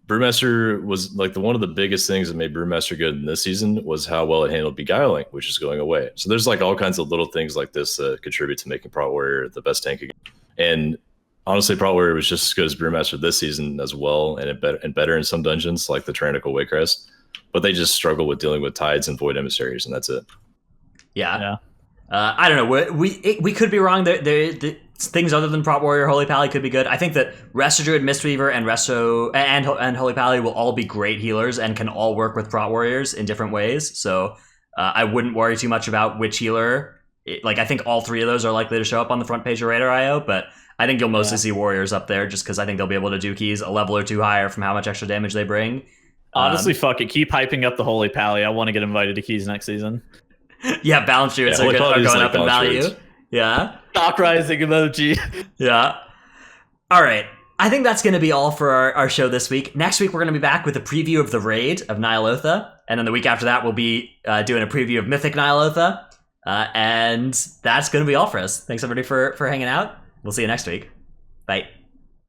Brewmaster was like one of the biggest things that made Brewmaster good in this season was how well it handled Beguiling, which is going away. So there's like all kinds of little things like this that contribute to making Prot Warrior the best tank again. And honestly, Prot Warrior was just as good as Brewmaster this season as well, and better in some dungeons like the Tyrannical Waycrest. But they just struggle with dealing with Tides and Void Emissaries, and that's it. Yeah. I don't know. We could be wrong. There things other than Prot Warrior, Holy Pally could be good. I think that Resto Druid, Mistweaver, and and Holy Pally will all be great healers and can all work with Prot Warriors in different ways. So I wouldn't worry too much about which healer. I think all three of those are likely to show up on the front page of Radar.io, but I think you'll mostly see Warriors up there just because I think they'll be able to do keys a level or two higher from how much extra damage they bring. Honestly, fuck it. Keep hyping up the Holy Pally. I want to get invited to keys next season. Yeah, balance druids are going up in value. Druids. Yeah. Stock rising emoji. Yeah. All right. I think that's going to be all for our show this week. Next week, we're going to be back with a preview of the raid of Ny'alotha. And then the week after that, we'll be doing a preview of Mythic Ny'alotha. And that's going to be all for us. Thanks, everybody, for hanging out. We'll see you next week. Bye.